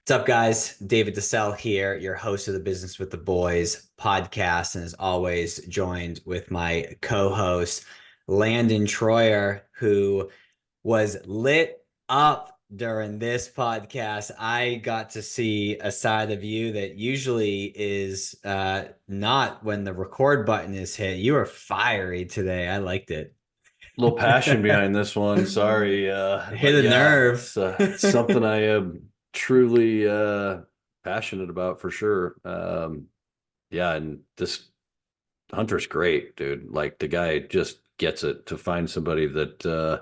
What's up, guys? David DeSell here, your host of the Business with the Boys podcast, and as always, joined with my co-host, Landon Troyer, who was lit up during this podcast. I got to see a side of you that usually is not when the record button is hit. You were fiery today. I liked it. Little passion behind this one. Sorry, Hit but a yeah, nerve. it's something I am truly passionate about for sure. Yeah, and this Hunter's great, dude. Like the guy just gets it to find somebody that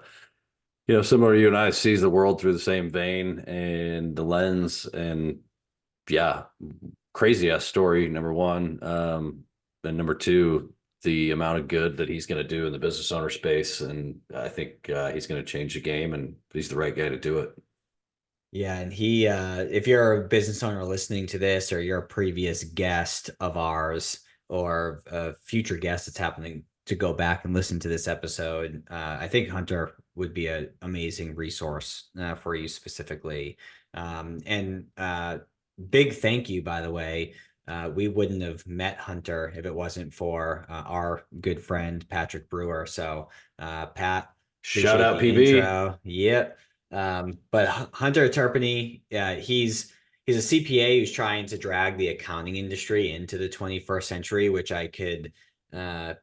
similar to you and I sees the world through the same vein and the lens. And yeah, crazy ass story, number one. And number two, the amount of good that he's going to do in the business owner space. And I think he's going to change the game, and he's the right guy to do it. Yeah, and he if you're a business owner listening to this or you're a previous guest of ours or a future guest that's happening to go back and listen to this episode, I think Hunter would be an amazing resource for you specifically. And big thank you, by the way. We wouldn't have met Hunter if it wasn't for our good friend Patrick Brewer. So, Pat, Shout appreciate out the PB. intro. Yep. But Hunter Terpenny, he's a CPA who's trying to drag the accounting industry into the 21st century, which uh,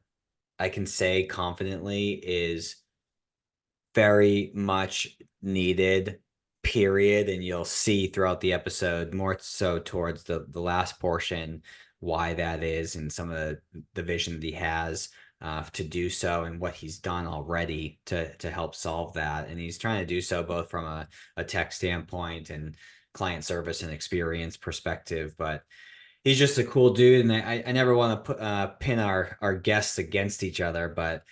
I can say confidently is very much needed, period. And you'll see throughout the episode, more so towards the last portion, why that is and some of the vision that he has to do so and what he's done already to help solve that. And he's trying to do so both from a tech standpoint and client service and experience perspective. But he's just a cool dude, and I never want to put pin our guests against each other, but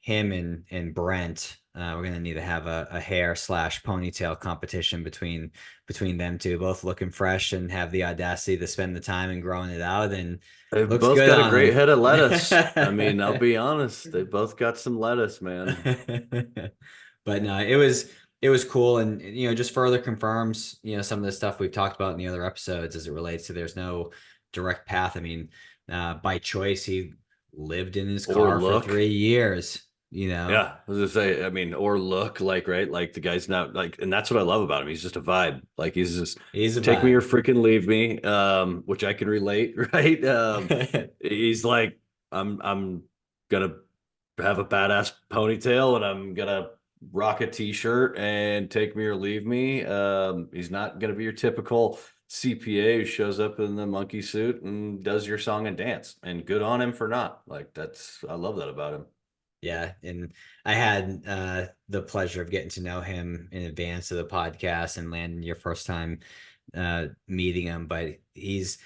him and Brent, we're gonna need to have a hair slash ponytail competition between them two, both looking fresh and have the audacity to spend the time and growing it out, and They've looks both good got a great on head of lettuce. I mean, I'll them. be honest, they both got some lettuce, man. But no, it was cool, and just further confirms some of the stuff we've talked about in the other episodes as it relates to there's no direct path. I mean, by choice, he lived in his Or car for look. 3 years. Yeah, I was gonna say, I mean, or look like, right? Like the guy's not like, and that's what I love about him. He's just a vibe. Like he's just He's a take me or vibe. freaking leave me, which I can relate, right? He's like, I'm gonna have a badass ponytail and I'm gonna rock a t-shirt and take me or leave me. He's not gonna be your typical CPA who shows up in the monkey suit and does your song and dance. And good on him for not. Like I love that about him. Yeah, and I had the pleasure of getting to know him in advance of the podcast and Landon, your first time meeting him. But he's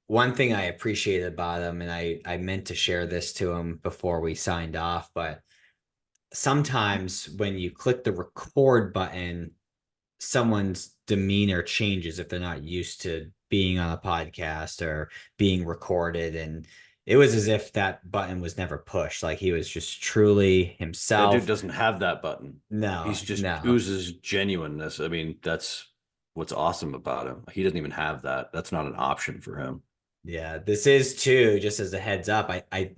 one thing I appreciated about him, and I meant to share this to him before we signed off, but sometimes when you click the record button, someone's demeanor changes if they're not used to being on a podcast or being recorded. And it was as if that button was never pushed. Like he was just truly That dude himself. doesn't have that button. No, He's just no. oozes genuineness. I mean, that's what's awesome about him. He doesn't even have that. That's not an option for him. Yeah, this is too, just as a heads up. I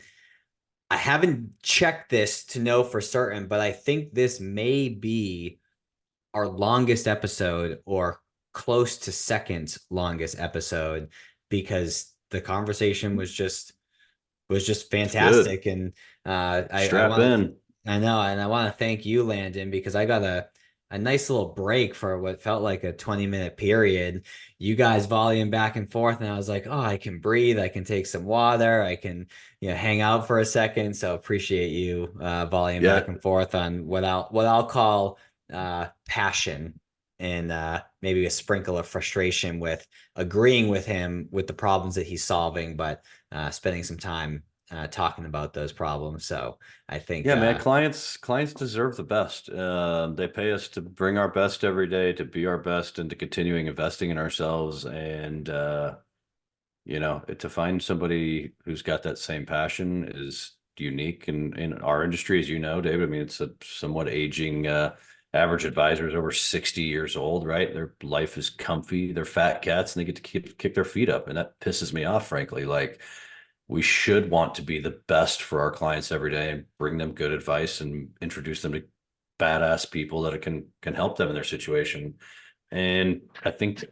haven't checked this to know for certain, but I think this may be our longest episode or close to second longest episode because the conversation was just It's good. fantastic. And I Strap want to in. I know, and I want to thank you, Landon, because I got a nice little break for what felt like a 20-minute period. You guys volume back and forth, and I was like, oh, I can breathe, I can take some water, I can hang out for a second. So appreciate you volume Yeah. back and forth on what I'll call passion and maybe a sprinkle of frustration with agreeing with him with the problems that he's solving, but spending some time talking about those problems. So I think Yeah, man, clients deserve the best. They pay us to bring our best every day, to be our best, and to continuing investing in ourselves. And to find somebody who's got that same passion is unique in our industry, as you know, David. I mean, it's a somewhat aging average advisor is over 60 years old, right? Their life is comfy. They're fat cats and they get to kick their feet up. And that pisses me off, frankly. Like, we should want to be the best for our clients every day and bring them good advice and introduce them to badass people that can help them in their situation. And I think,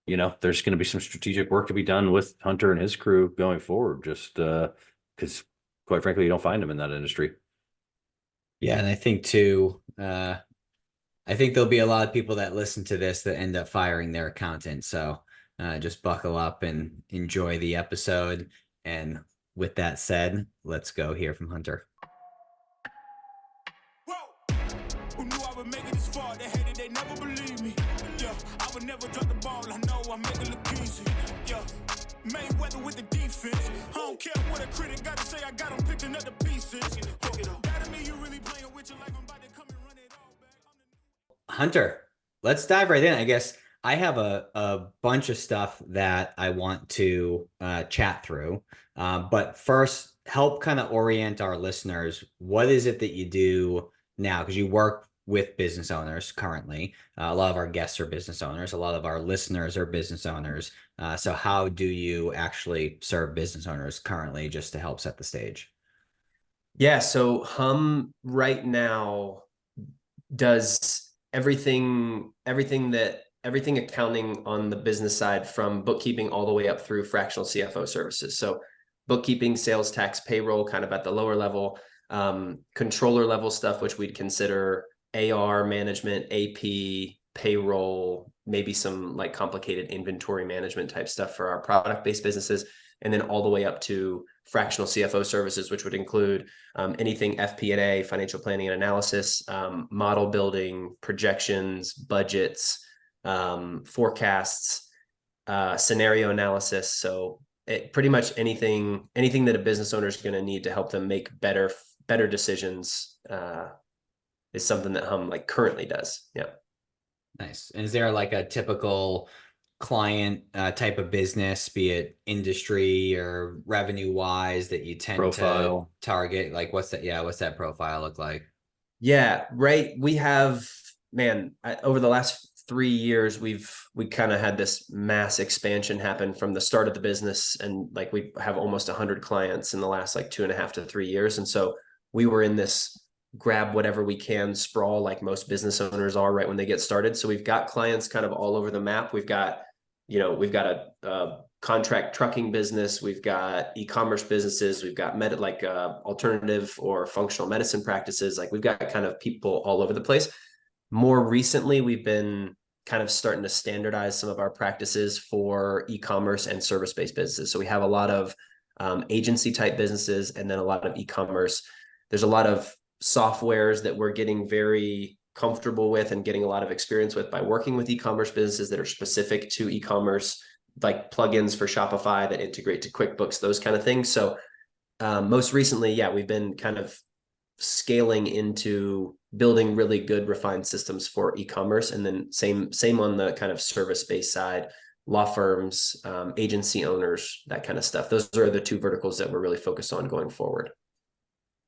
there's going to be some strategic work to be done with Hunter and his crew going forward, just because quite frankly, you don't find them in that industry. Yeah, and I think too, I think there'll be a lot of people that listen to this that end up firing their accountant. So just buckle up and enjoy the episode. And with that said, let's go hear from Hunter. Who knew I would make it this far? They hated, they never believed me. Yeah, I would never drop the ball. I know I make it look easy. Yeah, Mayweather with the defense. I don't care what a critic got to say. I got them picking up the pieces. That mean you really playing with your life. I'm about to come and run it all back. Hunter, let's dive right in. I guess I have a bunch of stuff that I want to chat through. But first, help kind of orient our listeners. What is it that you do now? Because you work with business owners currently. A lot of our guests are business owners. A lot of our listeners are business owners. So how do you actually serve business owners currently, just to help set the stage? Yeah, so Hum right now does everything accounting on the business side, from bookkeeping all the way up through fractional CFO services. So bookkeeping, sales tax, payroll, kind of at the lower level, controller level stuff, which we'd consider AR management, AP, payroll, maybe some like complicated inventory management type stuff for our product-based businesses, and then all the way up to fractional CFO services, which would include anything FP&A, financial planning and analysis, model building, projections, budgets, forecasts, scenario analysis. So pretty much anything that a business owner is going to need to help them make better decisions is something that Hum like currently does. Yeah. Nice. And is there like a typical client type of business, be it industry or revenue wise, that you tend Profile. to target? Like what's that? Yeah. What's that profile look like? Yeah, right. We have, over the last 3 years, we kind of had this mass expansion happen from the start of the business. And like, we have almost 100 clients in the last like 2.5 to 3 years. And so we were in this grab whatever we can sprawl, like most business owners are right when they get started. So we've got clients kind of all over the map. We've got a contract trucking business. We've got e-commerce businesses. We've got alternative or functional medicine practices. Like, we've got kind of people all over the place. More recently, we've been kind of starting to standardize some of our practices for e-commerce and service-based businesses. So we have a lot of agency type businesses, and then a lot of e-commerce. There's a lot of softwares that we're getting very comfortable with and getting a lot of experience with by working with e-commerce businesses that are specific to e-commerce, like plugins for Shopify that integrate to QuickBooks, those kind of things. So most recently, yeah, we've been kind of scaling into building really good refined systems for e-commerce. And then same on the kind of service-based side, law firms, agency owners, that kind of stuff. Those are the two verticals that we're really focused on going forward.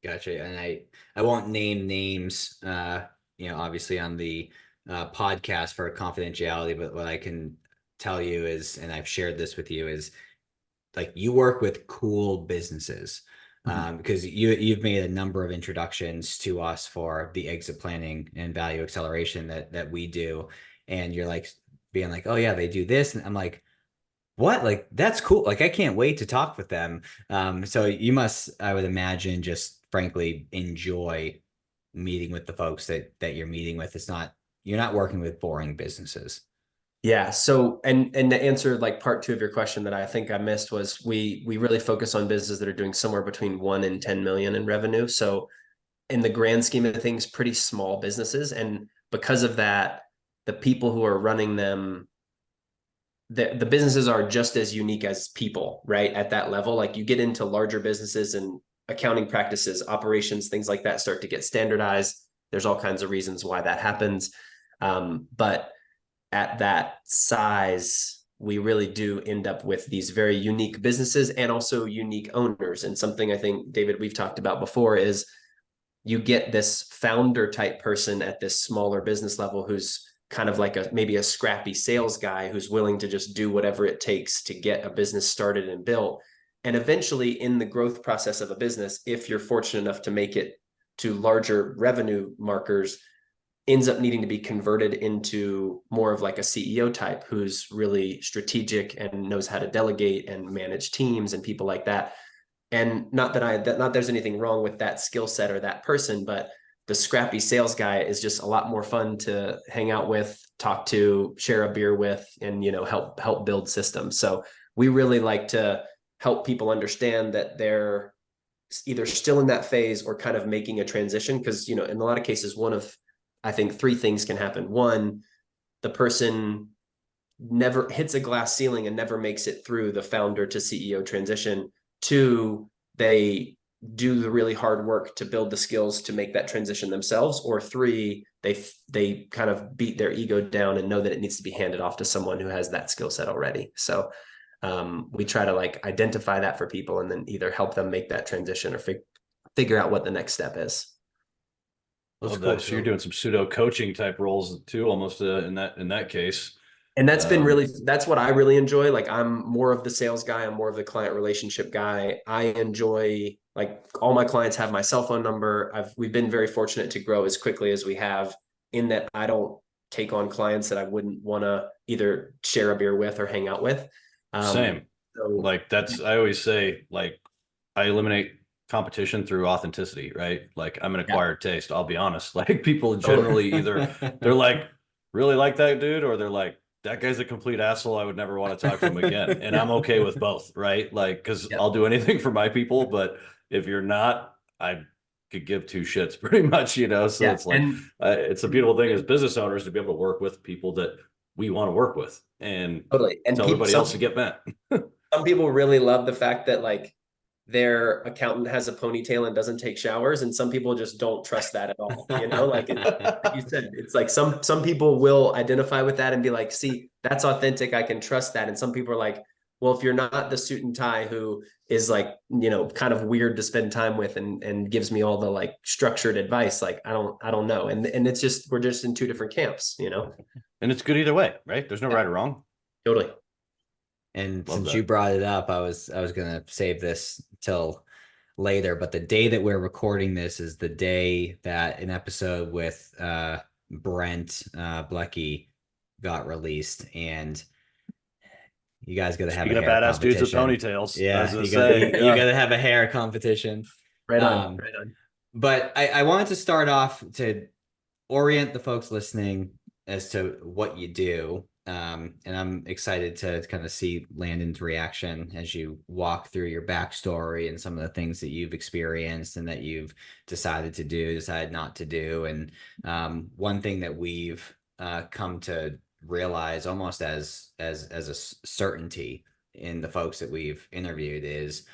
Gotcha. And I won't name names, obviously on the podcast for confidentiality, but what I can tell you is, and I've shared this with you, is like you work with cool businesses, because you've made a number of introductions to us for the exit planning and value acceleration that we do. And you're like being like, oh yeah, they do this. And I'm like, what? Like, that's cool. Like, I can't wait to talk with them. So you must, I would imagine, just frankly enjoy meeting with the folks that you're meeting with. You're not working with boring businesses. Yeah. So, and to answer like part 2 of your question that I think I missed was we really focus on businesses that are doing somewhere between 1 and 10 million in revenue. So in the grand scheme of things, pretty small businesses. And because of that, the people who are running them, the businesses are just as unique as people, right? At that level, like you get into larger businesses and accounting practices, operations, things like that start to get standardized. There's all kinds of reasons why that happens. But at that size, we really do end up with these very unique businesses and also unique owners. And something I think, David, we've talked about before is you get this founder type person at this smaller business level who's kind of like maybe a scrappy sales guy who's willing to just do whatever it takes to get a business started and built. And eventually in the growth process of a business, if you're fortunate enough to make it to larger revenue markers, ends up needing to be converted into more of like a CEO type who's really strategic and knows how to delegate and manage teams and people like that. And not there's anything wrong with that skill set or that person, but the scrappy sales guy is just a lot more fun to hang out with, talk to, share a beer with, and, you know, help build systems. So we really like to help people understand that they're either still in that phase or kind of making a transition. Because, you know, in a lot of cases, I think three things can happen. One, the person never hits a glass ceiling and never makes it through the founder to CEO transition. Two, they do the really hard work to build the skills to make that transition themselves. Or three, they kind of beat their ego down and know that it needs to be handed off to someone who has that skill set already. So we try to like identify that for people and then either help them make that transition or figure out what the next step is. That's cool. So you're doing some pseudo coaching type roles too, almost in that case. And that's that's what I really enjoy. Like, I'm more of the sales guy. I'm more of the client relationship guy. I enjoy, like, all my clients have my cell phone number. We've been very fortunate to grow as quickly as we have, in that I don't take on clients that I wouldn't want to either share a beer with or hang out with. Same. So, like, I always say, like, I eliminate competition through authenticity, right? Like, I'm an acquired taste. I'll be honest. Like, people generally either they're like, really like that dude, or they're like, that guy's a complete asshole. I would never want to talk to him again. And I'm okay with both, right? Like, because I'll do anything for my people, but if you're not, I could give two shits pretty much, you know? So it's like, it's a beautiful thing as business owners to be able to work with people that we want to work with and tell everybody else to get met. Some people really love the fact that, like, their accountant has a ponytail and doesn't take showers, and some people just don't trust that at all. You know, like you said, it's like some people will identify with that and be like, see, that's authentic, I can trust that. And some people are like, well, if you're not the suit and tie who is, like, you know, kind of weird to spend time with and gives me all the, like, structured advice, like, I don't know. And it's just, we're just in two different camps, you know. And it's good either way, right? There's no right or wrong. Totally. And since you brought it up, I was gonna save this till later, but the day that we're recording this is the day that an episode with Brent Blecky got released, and you guys gotta have a hair badass dudes with ponytails. Yeah, you gotta have a hair competition. Right on. But I wanted to start off to orient the folks listening as to what you do. And I'm excited to kind of see Landon's reaction as you walk through your backstory and some of the things that you've experienced and that you've decided to do, decided not to do. And one thing that we've come to realize almost as a certainty in the folks that we've interviewed is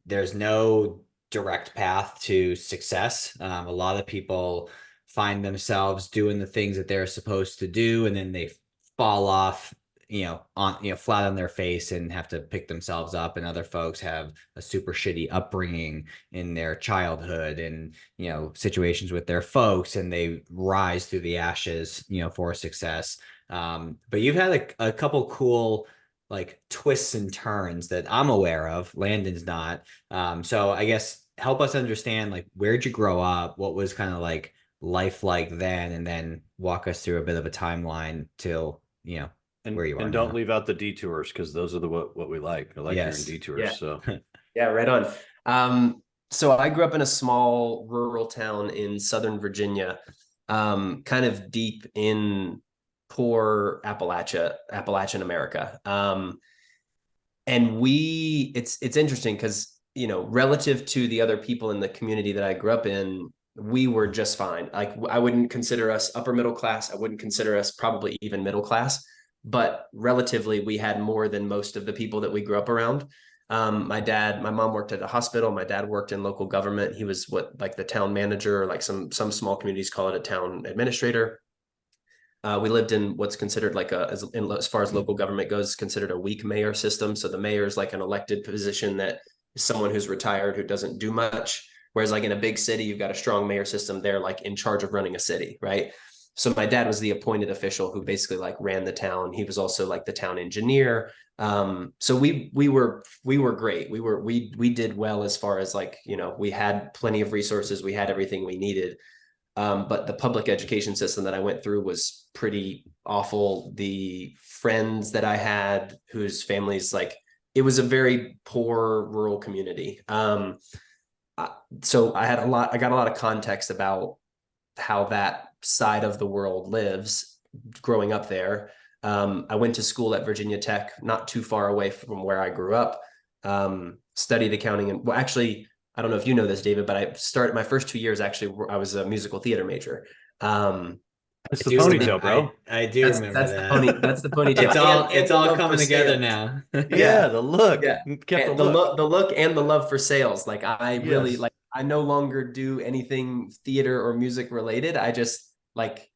there's no direct path to success. A lot of people find themselves doing the things that they're supposed to do, and then they fall off, flat on their face and have to pick themselves up. And other folks have a super shitty upbringing in their childhood and, situations with their folks, and they rise through the ashes, for success. But you've had a couple cool, like, twists and turns that I'm aware of. Landon's not. So I guess help us understand, like, where'd you grow up? What was kind of like life like then, and then walk us through a bit of a timeline till where you are. And don't leave out the detours, because those are what we like. I like hearing detours. Yeah. So yeah, right on. So I grew up in a small rural town in Southern Virginia, kind of deep in poor Appalachian America. And it's interesting because, relative to the other people in the community that I grew up in, we were just fine. Like, I wouldn't consider us upper middle class. I wouldn't consider us probably even middle class, but relatively we had more than most of the people that we grew up around. My mom worked at a hospital. My dad worked in local government. He was like the town manager, or like some small communities call it a town administrator. We lived in what's considered like as far as local government goes, considered a weak mayor system. So the mayor is like an elected position that is someone who's retired, who doesn't do much. Whereas like in a big city, you've got a strong mayor system. They're like in charge of running a city, right? So my dad was the appointed official who basically like ran the town. He was also like the town engineer. So we were great. We did well as far as like, you know, we had plenty of resources. We had everything we needed. But the public education system that I went through was pretty awful. The friends that I had whose families, like, it was a very poor rural community. So I got a lot of context about how that side of the world lives growing up there. I went to school at Virginia Tech, not too far away from where I grew up, studied accounting. And well, actually, I don't know if you know this, David, but I started my first 2 years, actually, I was a musical theater major. It's the ponytail, bro. I do remember that. That's the ponytail. It's all coming together now. Yeah, the look. Yeah. Kept the look and the love for sales. Like I really Yes. like, I no longer do anything theater or music related. I just like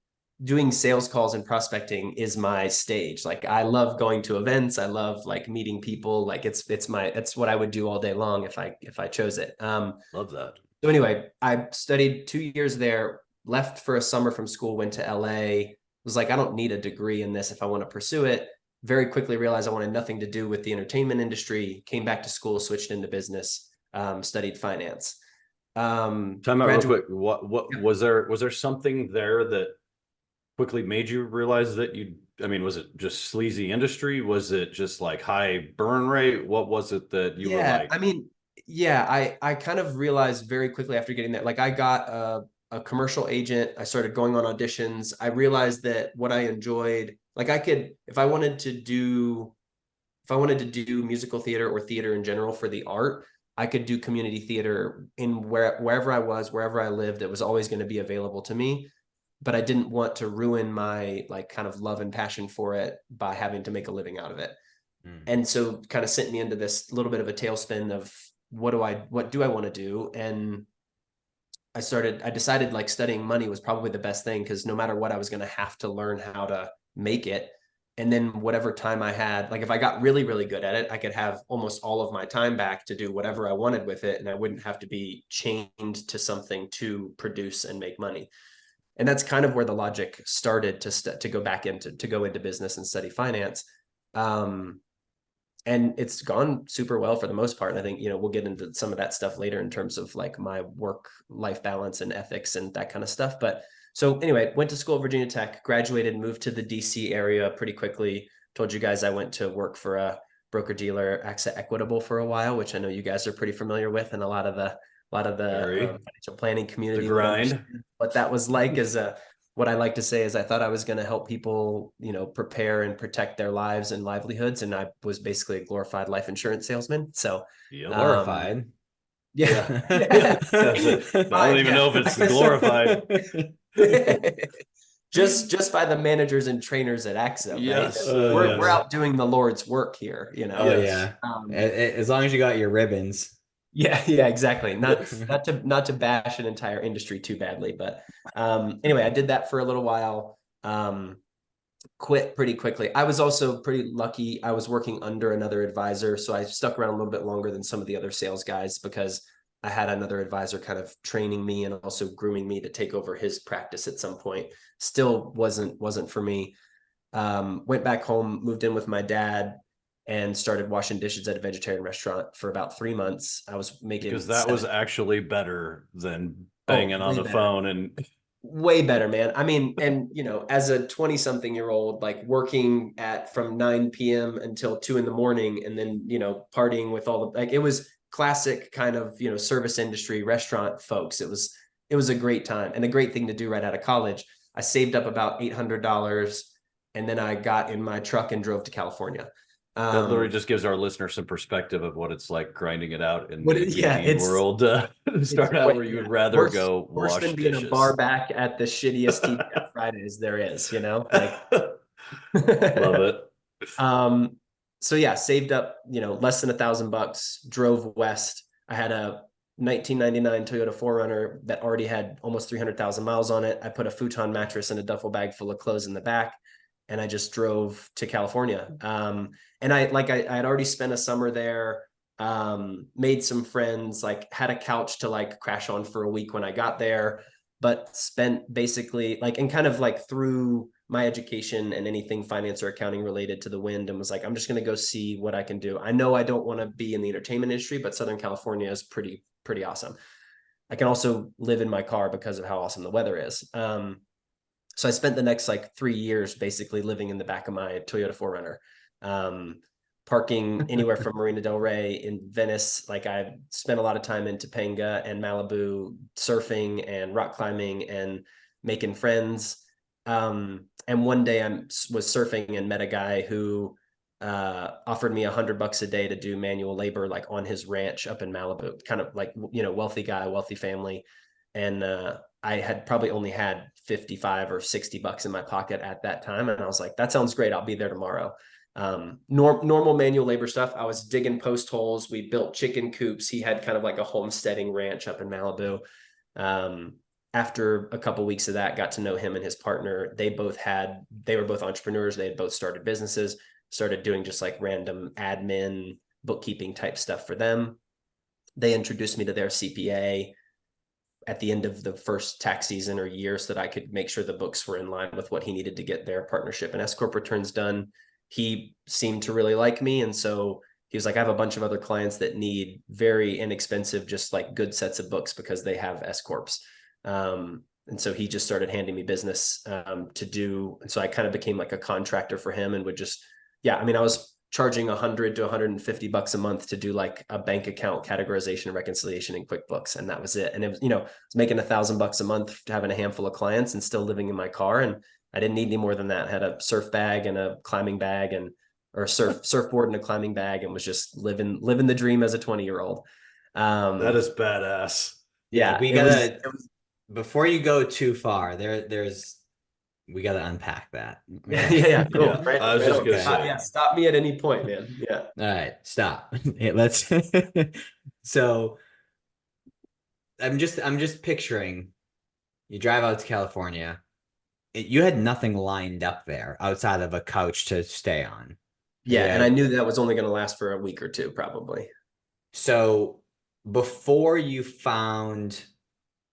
doing sales calls and prospecting is my stage. Like I love going to events. I love like meeting people. Like it's what I would do all day long if I chose it. Love that. So anyway, I studied 2 years there, left for a summer from school, went to LA, was like, I don't need a degree in this if I want to pursue it. Very quickly realized I wanted nothing to do with the entertainment industry, came back to school, switched into business, studied finance. Time out real quick. What was there something there that quickly made you realize that was it just sleazy industry? Was it just like high burn rate? What was it that you were like? I kind of realized very quickly after getting there, like I got a commercial agent. I started going on auditions. I realized that what I enjoyed, like I could, if I wanted to do musical theater or theater in general for the art, I could do community theater in wherever I was, wherever I lived. It was always going to be available to me, but I didn't want to ruin my like kind of love and passion for it by having to make a living out of it. And so kind of sent me into this little bit of a tailspin of what do I want to do? And I decided like studying money was probably the best thing, because no matter what, I was going to have to learn how to make it. And then whatever time I had, like if I got really, really good at it, I could have almost all of my time back to do whatever I wanted with it. And I wouldn't have to be chained to something to produce and make money. And that's kind of where the logic started to go into business and study finance. And it's gone super well for the most part. And I think, you know, we'll get into some of that stuff later in terms of like my work-life balance and ethics and that kind of stuff. But so anyway, went to school at Virginia Tech, graduated, moved to the DC area pretty quickly. Told you guys I went to work for a broker-dealer, AXA Equitable, for a while, which I know you guys are pretty familiar with, and a lot of the financial planning community. The grind. What that was like is what I like to say is I thought I was going to help people, you know, prepare and protect their lives and livelihoods. And I was basically a glorified life insurance salesman. So glorified. Yeah. I don't even know if it's glorified. just by the managers and trainers at AXA. Right? Yes. We're out doing the Lord's work here, you know? Oh yeah. As long as you got your ribbons. Yeah, exactly. Not to bash an entire industry too badly, but anyway, I did that for a little while. Quit pretty quickly. I was also pretty lucky. I was working under another advisor, so I stuck around a little bit longer than some of the other sales guys because I had another advisor kind of training me and also grooming me to take over his practice at some point. Still wasn't for me. Went back home, moved in with my dad, and started washing dishes at a vegetarian restaurant for about 3 months. I was making, because that was actually better than banging on the phone and way better, man. I mean, and you know, as a 20-something-year-old, like working from 9 p.m. until 2 a.m, and then, you know, partying with all the, like, it was classic kind of, you know, service industry restaurant folks. It was a great time and a great thing to do right out of college. I saved up about $800, and then I got in my truck and drove to California. That literally just gives our listeners some perspective of what it's like grinding it out in the world. Start out where you would rather go worse wash than being dishes. a bar back at the shittiest TGI Fridays there is, you know? Like, love it. So yeah, saved up, you know, less than $1,000, drove west. I had a 1999 Toyota 4Runner that already had almost 300,000 miles on it. I put a futon mattress and a duffel bag full of clothes in the back, and I just drove to California. And I had already spent a summer there. made some friends, like had a couch to like crash on for a week when I got there, but spent basically like, and kind of like through my education and anything finance or accounting related to the wind, and was like, I'm just going to go see what I can do. I know I don't want to be in the entertainment industry, but Southern California is pretty awesome. I can also live in my car because of how awesome the weather is. So I spent the next like 3 years basically living in the back of my Toyota 4Runner, parking anywhere from Marina Del Rey in Venice. Like I spent a lot of time in Topanga and Malibu, surfing and rock climbing and making friends. And one day I was surfing and met a guy who offered me $100 a day to do manual labor, like on his ranch up in Malibu, kind of like, you know, wealthy guy, wealthy family. And I had probably only had 55 or $60 in my pocket at that time. And I was like, that sounds great. I'll be there tomorrow. Normal manual labor stuff. I was digging post holes. We built chicken coops. He had kind of like a homesteading ranch up in Malibu. After a couple of weeks of that, got to know him and his partner. They were both entrepreneurs. They had both started businesses, started doing just like random admin, bookkeeping type stuff for them. They introduced me to their CPA at the end of the first tax season or year so that I could make sure the books were in line with what he needed to get their partnership and S Corp returns done. He seemed to really like me. And so he was like, I have a bunch of other clients that need very inexpensive, just like good sets of books because they have S Corps. And so he just started handing me business to do. And so I kind of became like a contractor for him and would just, I was charging $100 to $150 a month to do like a bank account categorization and reconciliation in QuickBooks. And that was it. And it was, I was making $1,000 a month to having a handful of clients and still living in my car. And I didn't need any more than that. I had a surf bag and a climbing bag or a surfboard and a climbing bag, and was just living the dream as a 20-year-old. That is badass. Yeah, we gotta, before you go too far, we gotta unpack that. Yeah, cool. Yeah, right, I was just gonna say. Stop me at any point, man. Yeah. All right, stop. Let's. So, I'm just picturing you drive out to California. You had nothing lined up there outside of a couch to stay on. Yeah, and I knew that was only going to last for a week or two, probably. So, before you found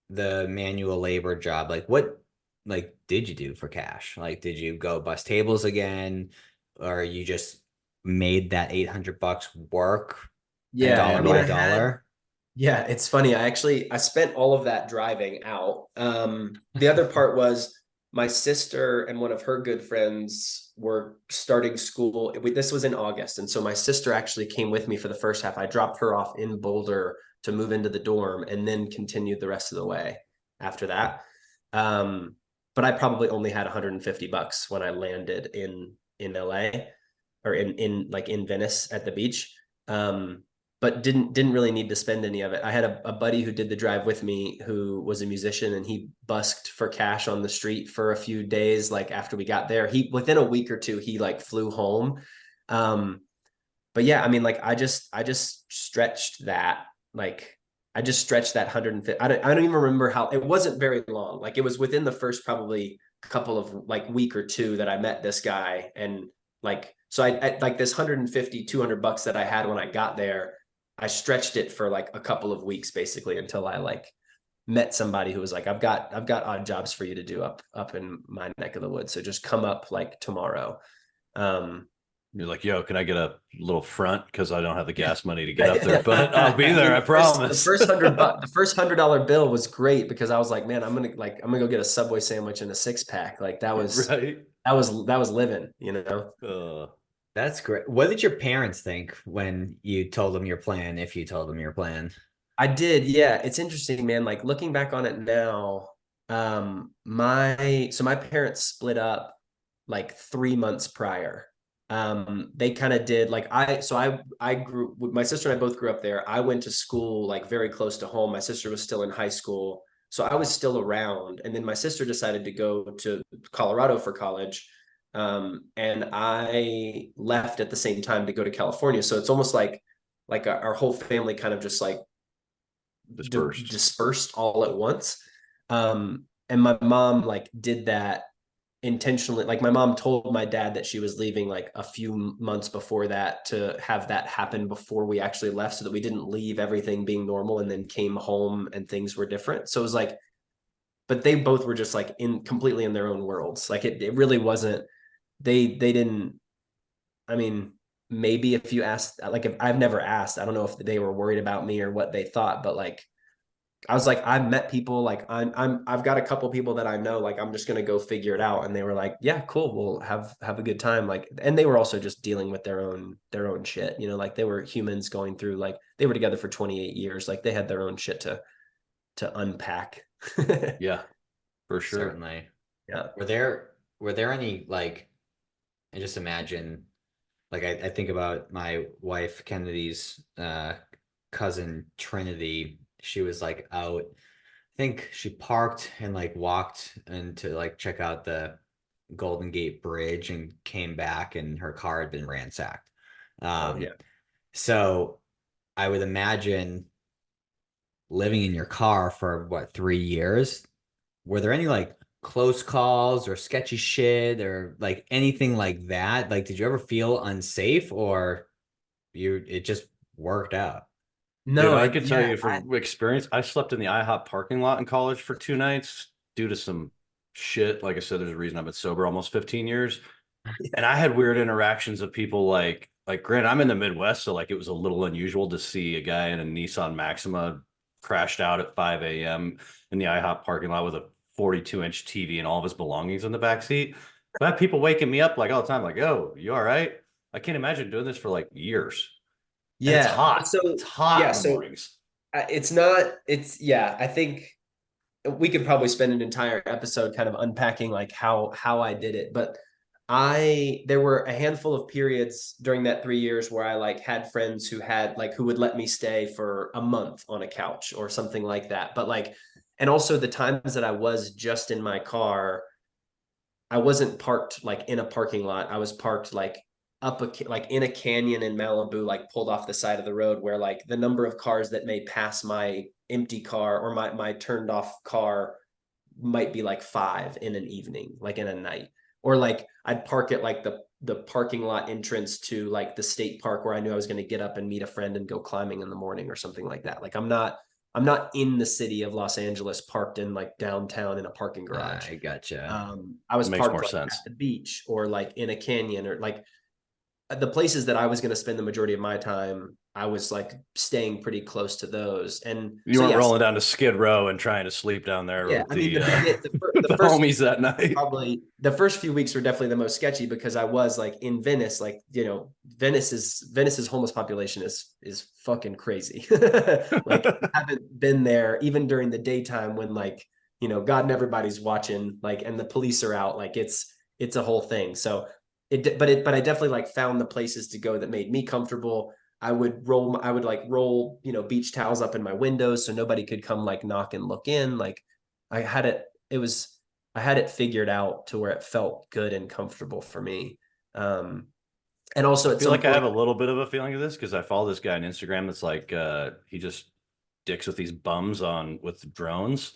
the manual labor job, like what did you do for cash? Like, did you go bust tables again, or you just made that $800 work? Yeah, dollar by dollar. Yeah, it's funny. I spent all of that driving out. The other part was my sister and one of her good friends were starting school. This was in August. And so my sister actually came with me for the first half. I dropped her off in Boulder to move into the dorm and then continued the rest of the way after that. But I probably only had $150 when I landed in LA or in Venice at the beach. But didn't really need to spend any of it. I had a buddy who did the drive with me who was a musician, and he busked for cash on the street for a few days. Like after we got there, within a week or two, he like flew home. But yeah, I mean, like I just stretched that, like I just stretched that 150. I don't even remember how. It wasn't very long. Like it was within the first probably couple of like week or two that I met this guy. And like, so I like this 150, $200 that I had when I got there, I stretched it for like a couple of weeks basically until I like met somebody who was like, I've got odd jobs for you to do up in my neck of the woods. So just come up like tomorrow. You're like, yo, can I get a little front? Cause I don't have the gas money to get up there, but I'll be there. I promise. The first $100 bill was great because I was like, man, I'm gonna go get a Subway sandwich and a 6-pack. Like that was right. That was living, you know? That's great. What did your parents think when you told them your plan, if you told them your plan? I did. Yeah. It's interesting, man. Like looking back on it now, my parents split up like 3 months prior. They kind of did like, I grew, my sister and I both grew up there. I went to school like very close to home. My sister was still in high school, so I was still around. And then my sister decided to go to Colorado for college. And I left at the same time to go to California. So it's almost like our whole family kind of just like dispersed all at once. And my mom like did that intentionally, like my mom told my dad that she was leaving like a few months before that to have that happen before we actually left, so that we didn't leave everything being normal and then came home and things were different. So it was like, but they both were just like completely in their own worlds. Like it really wasn't, they didn't, I mean, maybe if you asked, like if I've never asked, I don't know if they were worried about me or what they thought, but like I was like, I've met people, like I've got a couple people that I know, like I'm just gonna go figure it out. And they were like, yeah, cool, we'll have a good time. Like, and they were also just dealing with their own shit, you know, like they were humans going through, like they were together for 28 years, like they had their own shit to unpack. Yeah, for sure. Certainly. Yeah. Were there any, like, I just imagine, like I think about my wife Kennedy's cousin Trinity. She was like out, I think she parked and like walked and to like check out the Golden Gate Bridge and came back and her car had been ransacked. Oh yeah. So I would imagine living in your car for what, 3 years? Were there any like close calls or sketchy shit or like anything like that? Like, did you ever feel unsafe, or it just worked out? Dude, No, I could tell yeah, you from experience, I slept in the IHOP parking lot in college for 2 nights due to some shit. Like I said, there's a reason I've been sober almost 15 years. And I had weird interactions of people like Grant, I'm in the Midwest, so like it was a little unusual to see a guy in a Nissan Maxima crashed out at 5 a.m. in the IHOP parking lot with a 42-inch TV and all of his belongings in the back seat. But I had people waking me up like all the time, like, "Oh, you all right?" I can't imagine doing this for like years. And it's yeah. hot. So It's hot yeah, in the so mornings. it's not, it's, yeah, I think we could probably spend an entire episode kind of unpacking like how I did it. But there were a handful of periods during that 3 years where I like had friends who would let me stay for a month on a couch or something like that. But like, and also the times that I was just in my car, I wasn't parked like in a parking lot. I was parked like like in a canyon in Malibu, like pulled off the side of the road, where like the number of cars that may pass my empty car or my turned off car might be like 5 in an evening, like in a night. Or like I'd park at like the parking lot entrance to like the state park where I knew I was going to get up and meet a friend and go climbing in the morning or something like that. Like I'm not in the city of Los Angeles parked in like downtown in a parking garage. I gotcha. I was It makes parked more like sense. at the beach or like in a canyon, or like the places that I was going to spend the majority of my time. I was like staying pretty close to those. And You so, weren't yes, rolling down to Skid Row and trying to sleep down there yeah, with I mean, the the first homies that night. probably the first few weeks were definitely the most sketchy because I was like in Venice, like, you know, Venice's homeless population is fucking crazy. Like I haven't been there even during the daytime when like, you know, God and everybody's watching, like, and the police are out, like it's a whole thing. So but I definitely like found the places to go that made me comfortable. I would like roll, you know, beach towels up in my windows so nobody could come like knock and look in. Like I had it, it was I had it figured out to where it felt good and comfortable for me. And also I at feel some like I have point, a little bit of a feeling of this because I follow this guy on Instagram that's like he just dicks with these bums on with drones.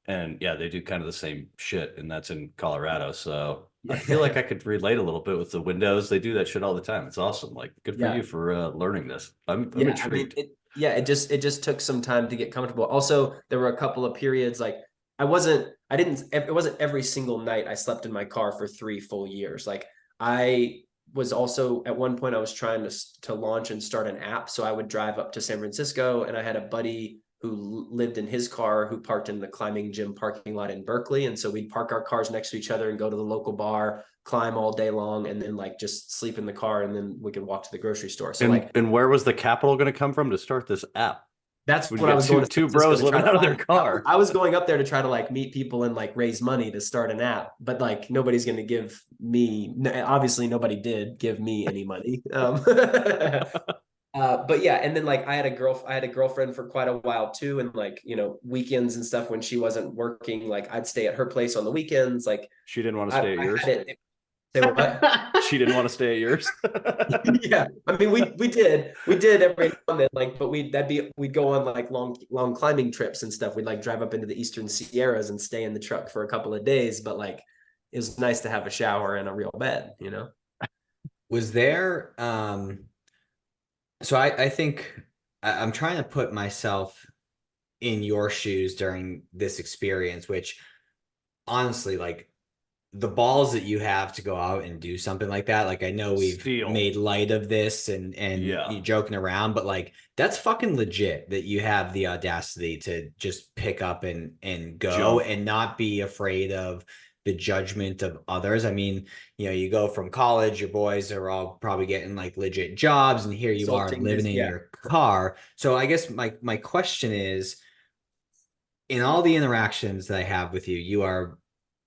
And yeah, they do kind of the same shit, and that's in Colorado. So I feel like I could relate a little bit with the windows. They do that shit all the time. It's awesome. Like, good for yeah, you for learning this. I'm yeah. I mean, intrigued. it just took some time to get comfortable. Also, there were a couple of periods like it wasn't every single night I slept in my car for 3 full years. Like I was also at one point I was trying to launch and start an app. So I would drive up to San Francisco, and I had a buddy who lived in his car who parked in the climbing gym parking lot in Berkeley. And so we'd park our cars next to each other and go to the local bar, climb all day long, and then like just sleep in the car, and then we could walk to the grocery store. So like And where was the capital going to come from to start this app? that's We'd what I get was going to San two Francisco bros to try living to out of their like. car. I was going up there to try to like meet people and like raise money to start an app, but like nobody's going to give me. Obviously, nobody did give me any money. But yeah, and then like I had a girlfriend for quite a while too, and like, you know, weekends and stuff when she wasn't working, like I'd stay at her place on the weekends. Like She didn't want to I stay at had yours. it. Say what? She didn't want to stay at yours. Yeah, I mean we did every now and then, like, but we'd go on like long climbing trips and stuff. We'd like drive up into the Eastern Sierras and stay in the truck for a couple of days, but like it was nice to have a shower and a real bed, you know? Was there so I think I'm trying to put myself in your shoes during this experience, which honestly, like the balls that you have to go out and do something like that. Like I know we've Steel. made light of this and Yeah. you joking around, but like that's fucking legit that you have the audacity to just pick up and go Jump. and not be afraid of the judgment of others. I mean, you know, you go from college, your boys are all probably getting like legit jobs, and here you are Consulting living this, in yeah. your car. So I guess my question is, in all the interactions that I have with you, you are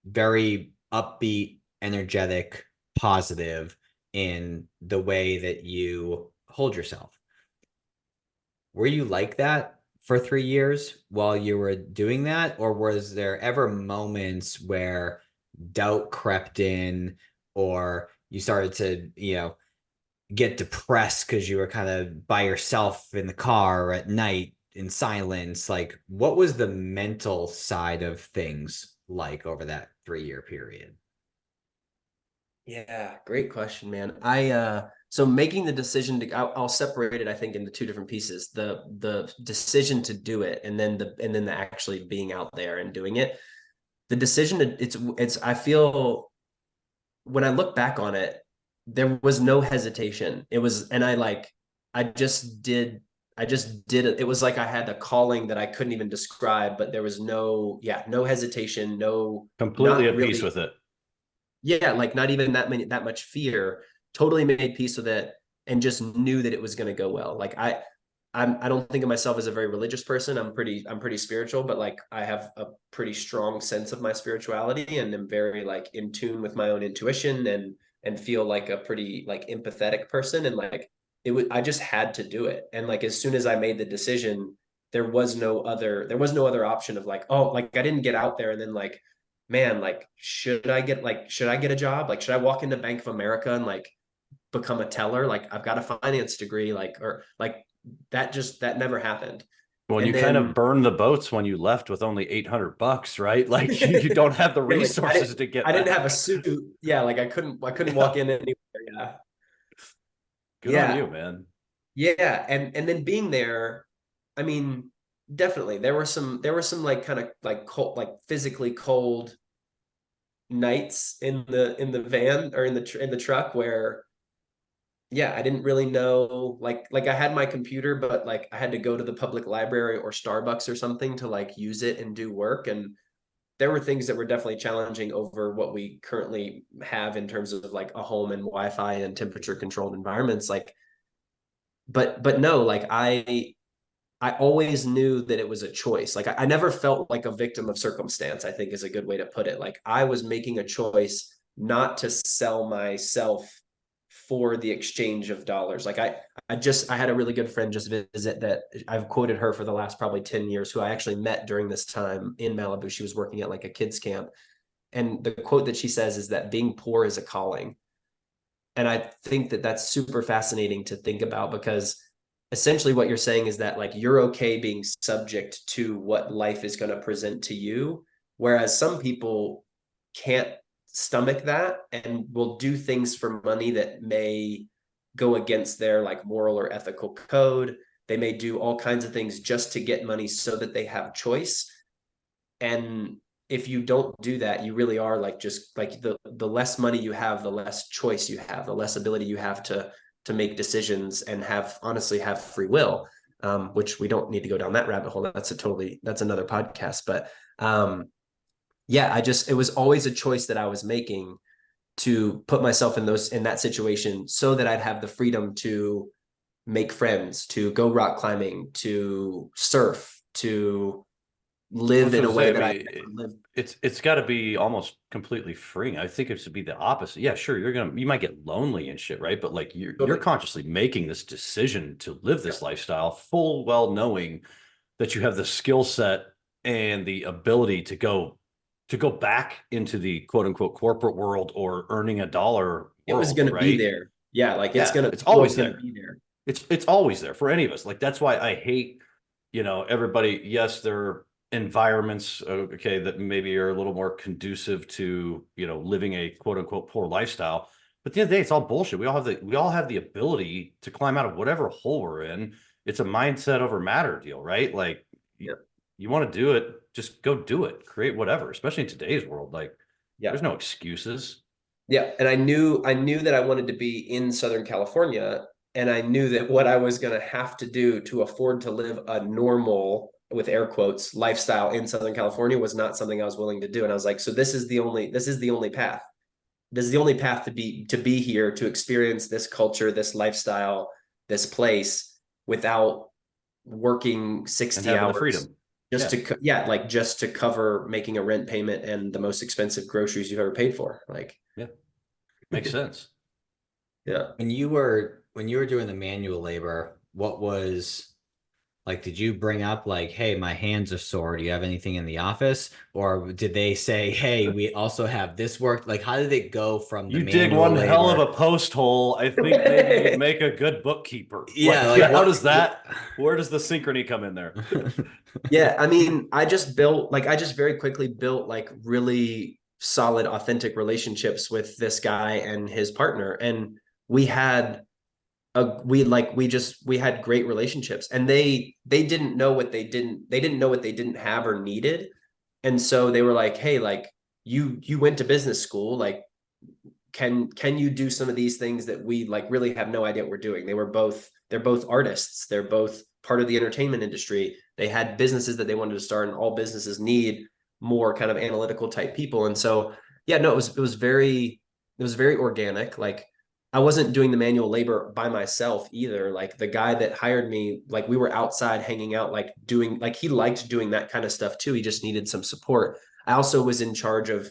very upbeat, energetic, positive in the way that you hold yourself. Were you like that for 3 years while you were doing that? Or was there ever moments where doubt crept in, or you started to, you know, get depressed because you were kind of by yourself in the car or at night in silence? Like, what was the mental side of things like over that 3 year period? Yeah, great question, man. So making the decision to, I'll separate it, I think, into two different pieces. The decision to do it, and then the actually being out there and doing it. The decision to, it's I feel when I look back on it, there was no hesitation. It was, and I just did, I just did it. It was like I had a calling that I couldn't even describe, but there was no hesitation, Completely not at peace really, with it. yeah, like not even that much fear. Totally made peace with it and just knew that it was going to go well. Like I don't think of myself as a very religious person. I'm pretty spiritual, but like I have a pretty strong sense of my spirituality and am very like in tune with my own intuition and feel like a pretty like empathetic person. And like I just had to do it. And like as soon as I made the decision, there was no other option of like, oh, like I didn't get out there and then like, man, like should I get a job? Like should I walk into Bank of America and like become a teller? Like I've got a finance degree, like or like that never happened. Well, And you kind of then burned the boats when you left with only $800, right? Like you don't have the yeah, like resources to get I didn't have a back. suit. Yeah, like I couldn't Yeah. walk in anywhere. Yeah. Good on you, Yeah. man. Yeah. And then being there, I mean, definitely there were some like kind of like cold, like physically cold nights in the van or in the truck where yeah, I didn't really know like I had my computer, but like I had to go to the public library or Starbucks or something to like use it and do work. And there were things that were definitely challenging over what we currently have in terms of like a home and Wi-Fi and temperature controlled environments. Like, but no, like I always knew that it was a choice. Like I never felt like a victim of circumstance, I think is a good way to put it. Like I was making a choice not to sell myself for the exchange of dollars. Like I had a really good friend just visit that I've quoted her for the last probably 10 years, who I actually met during this time in Malibu. She was working at like a kids camp. And the quote that she says is that being poor is a calling. And I think that that's super fascinating to think about because essentially what you're saying is that like you're okay being subject to what life is going to present to you, whereas some people can't stomach that and will do things for money that may go against their like moral or ethical code. They may do all kinds of things just to get money so that they have choice. And if you don't do that, you really are like just like the less money you have, the less choice you have, the less ability you have to make decisions and have honestly have free will. Which we don't need to go down that rabbit hole. That's another podcast. But yeah, it was always a choice that I was making to put myself in that situation so that I'd have the freedom to make friends, to go rock climbing, to surf, to I live was in going a to way say, I that I mean, never lived. it's got to be almost completely freeing. I think it should be the opposite. Yeah, sure, you might get lonely and shit, right? But like you're Totally. consciously making this decision to live this lifestyle, full well knowing that you have the skill set and the ability to go back into the quote unquote corporate world or earning a dollar It was world, going to be right? there. Yeah, like Yeah, it's it's always always going to there. be there. It's always there for any of us. Like that's why I hate, everybody, yes, they're environments, okay, that maybe are a little more conducive to, you know, living a quote unquote poor lifestyle. But at the end of the day, it's all bullshit. We all have the ability to climb out of whatever hole we're in. It's a mindset over matter deal, right? Like Yeah. you want to do it, just go do it. Create whatever, especially in today's world. Like Yeah. there's no excuses. Yeah. And I knew that I wanted to be in Southern California. And I knew that what I was going to have to do to afford to live a normal, with air quotes, lifestyle in Southern California was not something I was willing to do. And I was like, so this is the only path. This is the only path to be here, to experience this culture, this lifestyle, this place without working 60 hours. The freedom. Just to cover making a rent payment and the most expensive groceries you've ever paid for. Like, yeah, makes sense. Yeah. When you were doing the manual labor, what was like, did you bring up like, hey, my hands are sore, do you have anything in the office? Or did they say, hey, we also have this work? Like, how did it go from the you dig manual one labor? hell of a post hole? I think maybe you'd make a good bookkeeper. Yeah, like how does that, where does the synchrony come in there? Yeah, I mean, I just very quickly built like really solid, authentic relationships with this guy and his partner. And we had we had great relationships, and they didn't know what they didn't have or needed. And so they were like, hey, like you went to business school, like can you do some of these things that we like really have no idea what we're doing? They're both artists, they're both part of the entertainment industry. They had businesses that they wanted to start, and all businesses need more kind of analytical type people. And so yeah, no, it was very organic. Like I wasn't doing the manual labor by myself either. Like the guy that hired me, like we were outside hanging out, like doing, like he liked doing that kind of stuff too. He just needed some support. I also was in charge of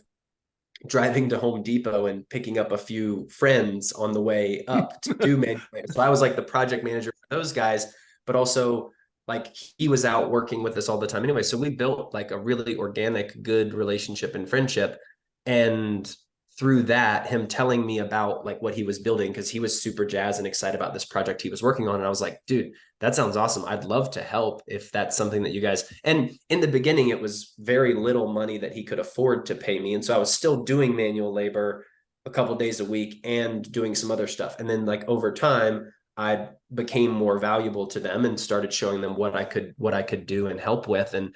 driving to Home Depot and picking up a few friends on the way up to do manual labor. So I was like the project manager for those guys, but also like he was out working with us all the time anyway. So we built like a really organic, good relationship and friendship. And through that, him telling me about like what he was building, because he was super jazzed and excited about this project he was working on. And I was like, dude, that sounds awesome. I'd love to help if that's something that you guys, and in the beginning, it was very little money that he could afford to pay me. And so I was still doing manual labor a couple days a week and doing some other stuff. And then like over time, I became more valuable to them and started showing them what I could do and help with. And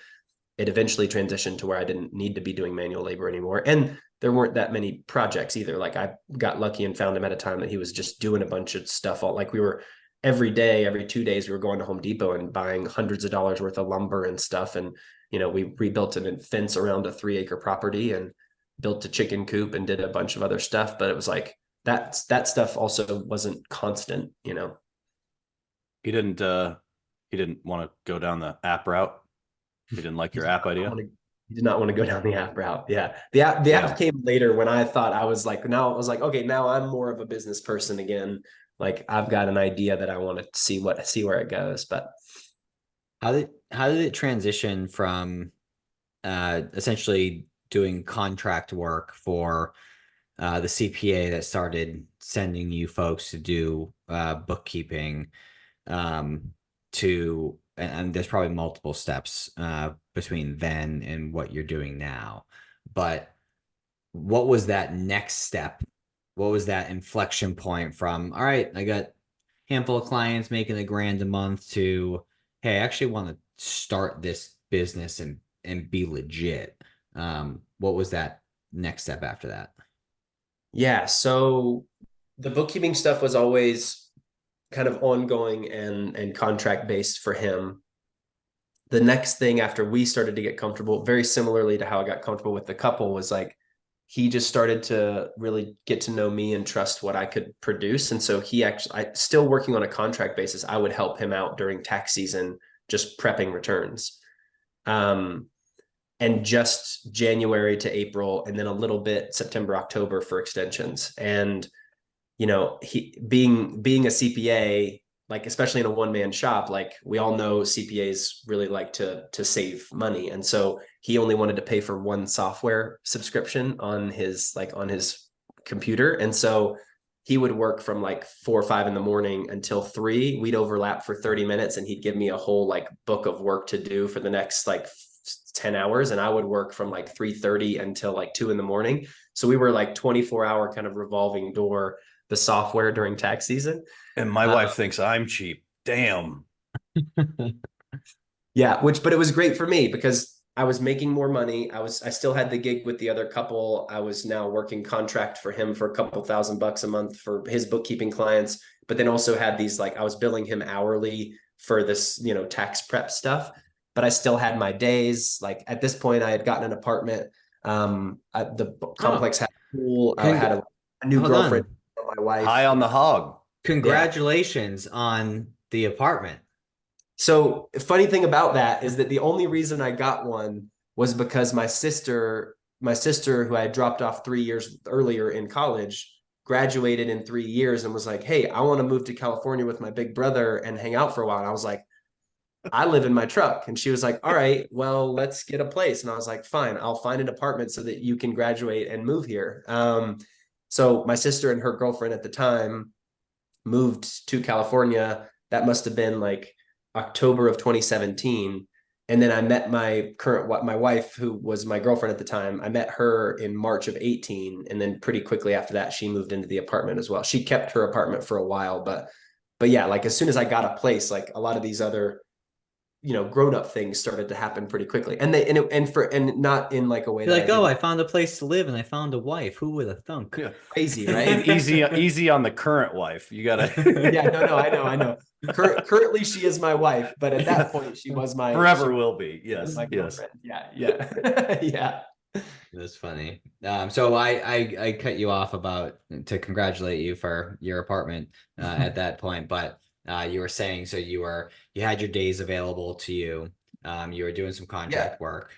it eventually transitioned to where I didn't need to be doing manual labor anymore. And there weren't that many projects either. Like I got lucky and found him at a time that he was just doing a bunch of stuff. Like we were every 2 days, we were going to Home Depot and buying hundreds of dollars worth of lumber and stuff. And, you know, we rebuilt a fence around a 3-acre property and built a chicken coop and did a bunch of other stuff. But it was like, that stuff also wasn't constant, you know. He didn't want to go down the app route. He didn't like your app idea. He did not want to go down the app route. Yeah. The app came later when I thought I was like, okay, now I'm more of a business person again. Like I've got an idea that I want to see where it goes. But how did it transition from essentially doing contract work for the CPA that started sending you folks to do bookkeeping to, and there's probably multiple steps between then and what you're doing now, but what was that next step? What was that inflection point from, all right, I got a handful of clients making $1,000 a month to, hey, I actually want to start this business and be legit? What was that next step after that? Yeah, so the bookkeeping stuff was always kind of ongoing and contract based for him. The next thing after we started to get comfortable, very similarly to how I got comfortable with the couple, was like he just started to really get to know me and trust what I could produce. And so still working on a contract basis, I would help him out during tax season, just prepping returns. And just January to April, and then a little bit September, October for extensions. And, you know, being a CPA, like, especially in a one-man shop, like we all know CPAs really like to save money. And so he only wanted to pay for one software subscription on his computer. And so he would work from like 4 or 5 in the morning until 3. We'd overlap for 30 minutes and he'd give me a whole like book of work to do for the next like 10 hours, and I would work from like 3:30 until like 2 a.m. So we were like 24-hour kind of revolving door, the software during tax season. And my wife thinks I'm cheap. Damn. Yeah, but it was great for me because I was making more money. I still had the gig with the other couple. I was now working contract for him for a couple $1,000 a month for his bookkeeping clients, but then also had these, like, I was billing him hourly for this, tax prep stuff, but I still had my days. Like at this point I had gotten an apartment. The complex had a pool. I had a new girlfriend, my wife. High on the hog. Congratulations on the apartment. So funny thing about that is that the only reason I got one was because my sister, who I had dropped off 3 years earlier in college, graduated in 3 years and was like, hey, I want to move to California with my big brother and hang out for a while. And I was like, I live in my truck. And she was like, all right, well, let's get a place. And I was like, fine, I'll find an apartment so that you can graduate and move here. So my sister and her girlfriend at the time moved to California. That must have been like October of 2017. And then I met my wife, who was my girlfriend at the time. I met her in March of 18. And then pretty quickly after that, she moved into the apartment as well. She kept her apartment for a while, but yeah, like as soon as I got a place, like a lot of these other, grown-up things started to happen pretty quickly. And not in like a way that like, I found a place to live and I found a wife. Who would have thunk? Yeah. Crazy, right? easy on the current wife. You gotta. Yeah, no, I know. Currently, she is my wife, but at that point, she was my forever will be. Yes, my girlfriend. Yeah, yeah. That's funny. So I cut you off to congratulate you for your apartment at that point, but you were saying, so you had your days available to you. You were doing some contract work.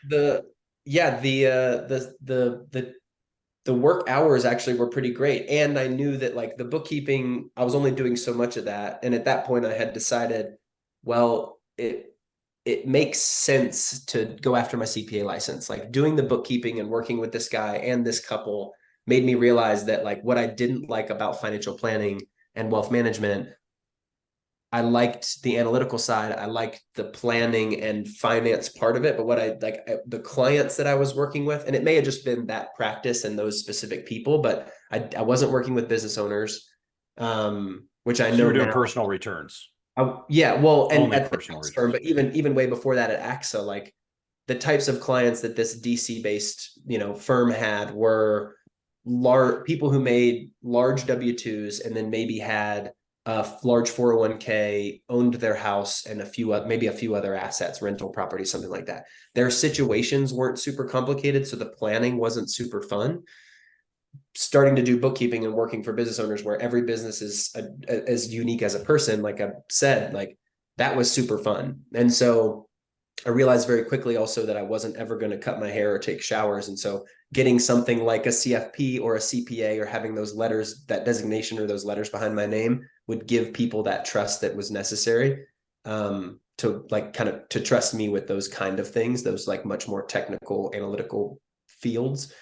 The work hours actually were pretty great. And I knew that like the bookkeeping, I was only doing so much of that. And at that point I had decided, well, it makes sense to go after my CPA license. Like doing the bookkeeping and working with this guy and this couple made me realize that like what I didn't like about financial planning and wealth management, I liked the analytical side. I liked the planning and finance part of it. But what I like, the clients that I was working with, and it may have just been that practice and those specific people, but I wasn't working with business owners, which I know you're doing now. Personal returns. Well, and only at personal the returns. But even way before that at AXA, like the types of clients that this DC based, firm had were large people who made large W-2s and then maybe had a large 401k, owned their house and maybe a few other assets, rental property, something like that. Their situations weren't super complicated, so the planning wasn't super fun. Starting to do bookkeeping and working for business owners where every business is as unique as a person, like I said, like that was super fun. And so I realized very quickly also that I wasn't ever going to cut my hair or take showers. And so getting something like a CFP or a CPA or having those letters, that designation or those letters behind my name would give people that trust that was necessary to like kind of to trust me with those kind of things, those like much more technical analytical fields.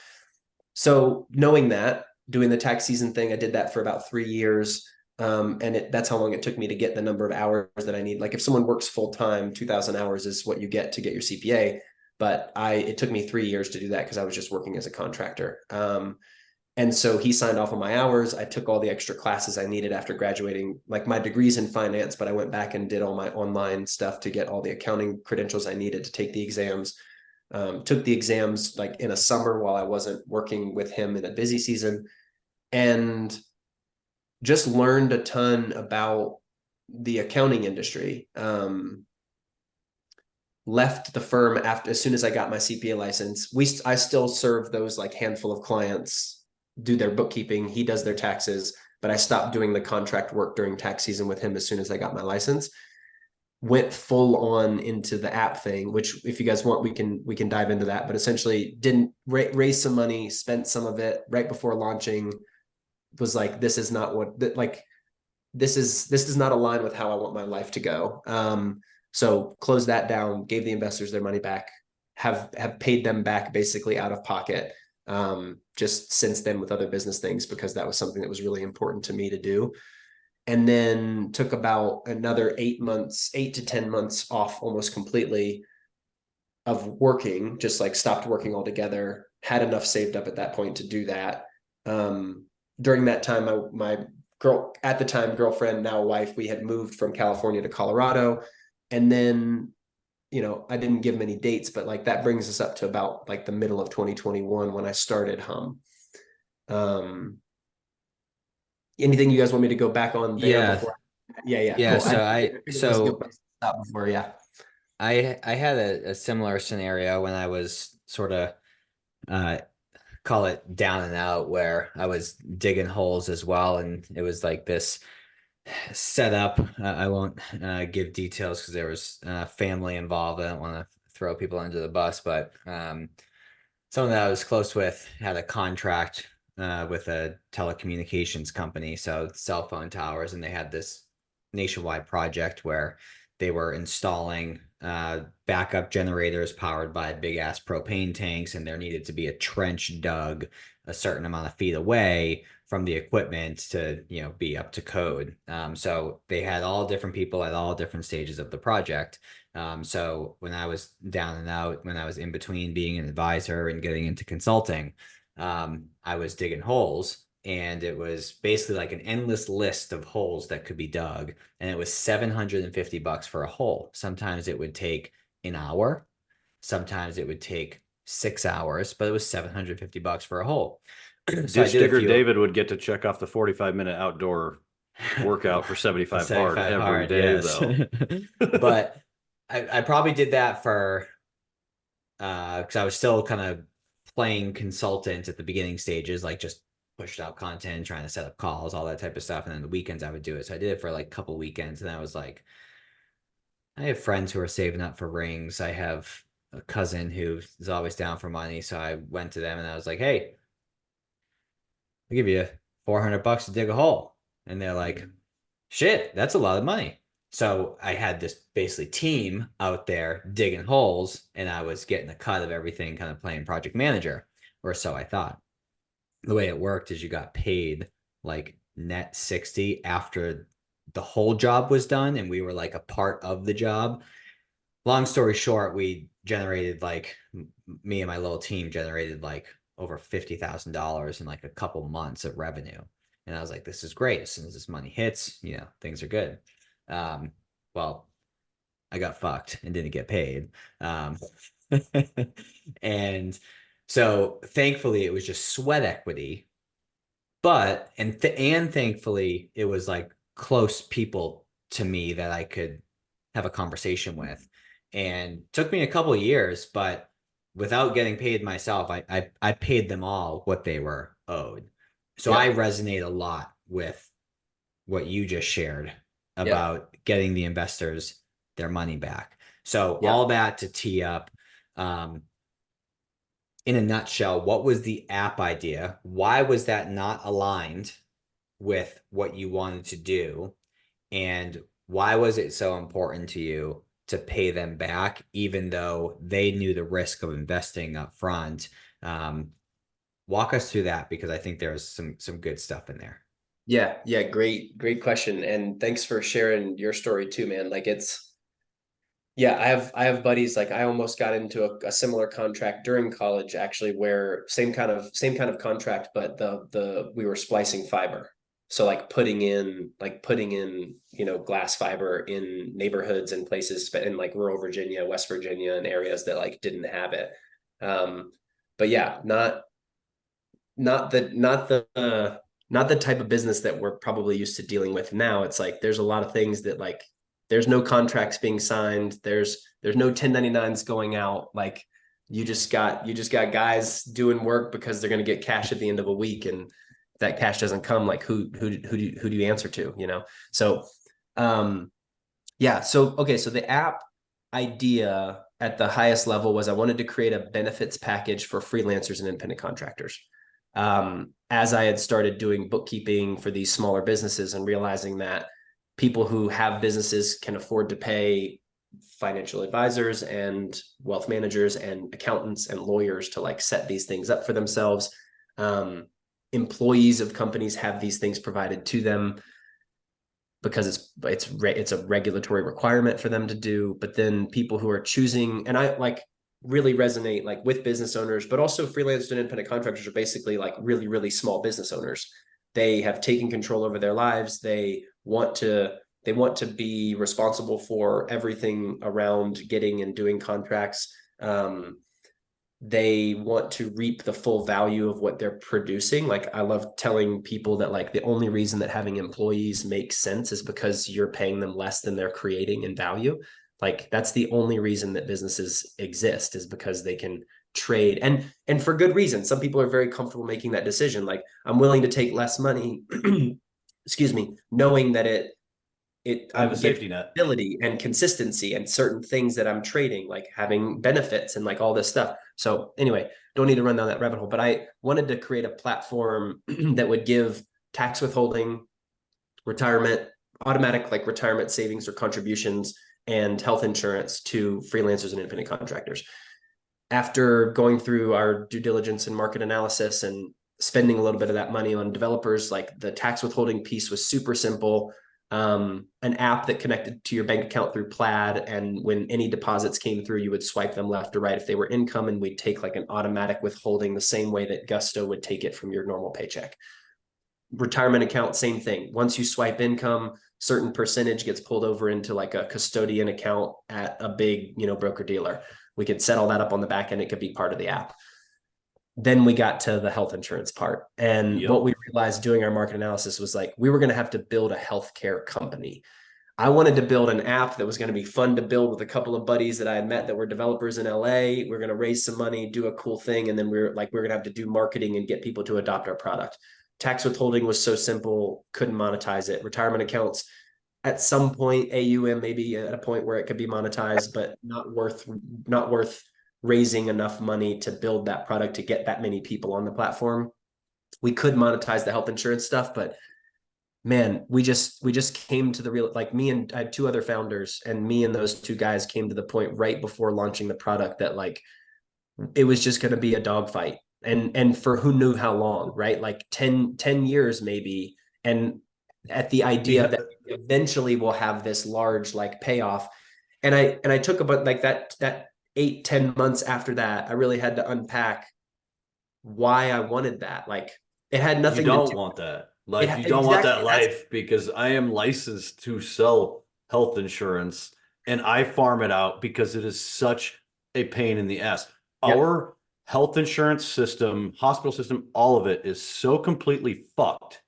So knowing that, doing the tax season thing, I did that for about 3 years. And that's how long it took me to get the number of hours that I need. Like if someone works full time, 2,000 hours is what you get to get your CPA. But it took me 3 years to do that because I was just working as a contractor. And so he signed off on my hours. I took all the extra classes I needed after graduating, like my degree's in finance, but I went back and did all my online stuff to get all the accounting credentials I needed to take the exams. Took the exams like in a summer while I wasn't working with him in a busy season, and just learned a ton about the accounting industry. Left the firm as soon as I got my CPA license. I still serve those like handful of clients, do their bookkeeping. He does their taxes, but I stopped doing the contract work during tax season with him as soon as I got my license. Went full on into the app thing, which if you guys want, we can dive into that, but essentially didn't raise some money, spent some of it right before launching, was like, this is not what, like, this does not align with how I want my life to go. So closed that down, gave the investors their money back, have paid them back basically out of pocket, just since then with other business things, because that was something that was really important to me to do. And then took about another 8 to 10 months off almost completely. working, just like stopped working altogether, had enough saved up at that point to do that. During that time, my girl at the time, girlfriend, now wife, we had moved from California to Colorado. And then, you know, I didn't give many dates, but like that brings us up to about like the middle of 2021 when I started Hum. Anything you guys want me to go back on there Yeah. before? Yeah, Yeah. cool. So It was a good place to stop before, yeah. I had a similar scenario when I was sort of call it down and out, where I was digging holes as well, and it was like this setup. I won't give details because there was family involved. I don't want to throw people under the bus, but someone that I was close with had a contract with a telecommunications company, so cell phone towers, and they had this nationwide project where they were installing backup generators powered by big ass propane tanks, and there needed to be a trench dug a certain amount of feet away from the equipment to, you know, be up to code. So they had all different people at all different stages of the project. So when I was down and out, when I was in between being an advisor and getting into consulting, I was digging holes, and it was basically like an endless list of holes that could be dug. And it was $750 for a hole. Sometimes it would take an hour. Sometimes it would take 6 hours, but it was $750 for a hole. So I Ditch did a Digger few. David would get to check off the 45-minute outdoor workout for 75 hard 75 every hard, day, yes. though. But I probably did that for because I was still kind of playing consultant at the beginning stages, like just pushed out content, trying to set up calls, all that type of stuff. And then the weekends I would do it. So I did it for like a couple weekends, and I was like, I have friends who are saving up for rings. I have a cousin who is always down for money. So I went to them and I was like, hey, I'll give you $400 to dig a hole. And they're like, shit, that's a lot of money. So I had this basically team out there digging holes, and I was getting a cut of everything, kind of playing project manager, or so I thought. The way it worked is you got paid like net 60 after the whole job was done, and we were like a part of the job. Long story short, we generated like, me and my little team generated like over $50,000 in like a couple months of revenue. And I was like, this is great. As soon as this money hits, you know, things are good. Well, I got fucked and didn't get paid. And so thankfully it was just sweat equity, but, and thankfully it was like close people to me that I could have a conversation with. And took me a couple of years, but without getting paid myself, I paid them all what they were owed. So Yep. I resonate a lot with what you just shared about getting the investors their money back. So all that to tee up, in a nutshell, what was the app idea? Why was that not aligned with what you wanted to do? And why was it so important to you to pay them back, even though they knew the risk of investing up front? Walk us through that, because I think there's some good stuff in there. Yeah, great question. And thanks for sharing your story too, man. Like I have buddies, like I almost got into a similar contract during college, actually, where same kind of contract, but we were splicing fiber. So like putting in, you know, glass fiber in neighborhoods and places in like rural Virginia, West Virginia, and areas that like didn't have it. But yeah, not the type of business that we're probably used to dealing with now. It's like there's a lot of things that like there's no contracts being signed, there's no 1099s going out. Like you just got guys doing work because they're going to get cash at the end of a week, and if that cash doesn't come, like who do you answer to, you know? So so okay, so the app idea at the highest level was I wanted to create a benefits package for freelancers and independent contractors. As I had started doing bookkeeping for these smaller businesses and realizing that people who have businesses can afford to pay financial advisors and wealth managers and accountants and lawyers to like set these things up for themselves. Employees of companies have these things provided to them because it's a regulatory requirement for them to do. But then people who are choosing, and I like, really resonate like with business owners, but also freelancers and independent contractors are basically like really, really small business owners. They have taken control over their lives. They want to be responsible for everything around getting and doing contracts. They want to reap the full value of what they're producing. Like I love telling people that like the only reason that having employees makes sense is because you're paying them less than they're creating in value. Like that's the only reason that businesses exist, is because they can trade, and for good reason. Some people are very comfortable making that decision. Like I'm willing to take less money, excuse me, knowing that I have a I'm safety getting net. stability and consistency and certain things that I'm trading, like having benefits and like all this stuff. So anyway, don't need to run down that rabbit hole, but I wanted to create a platform that would give tax withholding, retirement, automatic like retirement savings or contributions, and health insurance to freelancers and independent contractors. After going through our due diligence and market analysis and spending a little bit of that money on developers, like the tax withholding piece was super simple. An app that connected to your bank account through Plaid, and when any deposits came through, you would swipe them left or right if they were income, and we'd take like an automatic withholding the same way that Gusto would take it from your normal paycheck. Retirement account, same thing. Once you swipe income, certain percentage gets pulled over into like a custodian account at a big, broker dealer. We could set all that up on the back end. It could be part of the app. Then we got to the health insurance part. And what we realized doing our market analysis was like, we were going to have to build a healthcare company. I wanted to build an app that was going to be fun to build with a couple of buddies that I had met that were developers in LA. We're going to raise some money, do a cool thing. And then we're going to have to do marketing and get people to adopt our product. Tax withholding was so simple, couldn't monetize it. Retirement accounts, at some point, AUM maybe at a point where it could be monetized, but not worth raising enough money to build that product to get that many people on the platform. We could monetize the health insurance stuff, but man, we just came to the real, like me and I had two other founders, and me and those two guys came to the point right before launching the product that like it was just going to be a dogfight, and for who knew how long, right? Like 10 years maybe. And at the idea that eventually we'll have this large like payoff. And I took about like that 8-10 months after that, I really had to unpack why I wanted that. Like it had nothing You to don't do. want that. Like you don't want that life, because I am licensed to sell health insurance and I farm it out because it is such a pain in the ass. Yep. Our health insurance system, hospital system, all of it is so completely fucked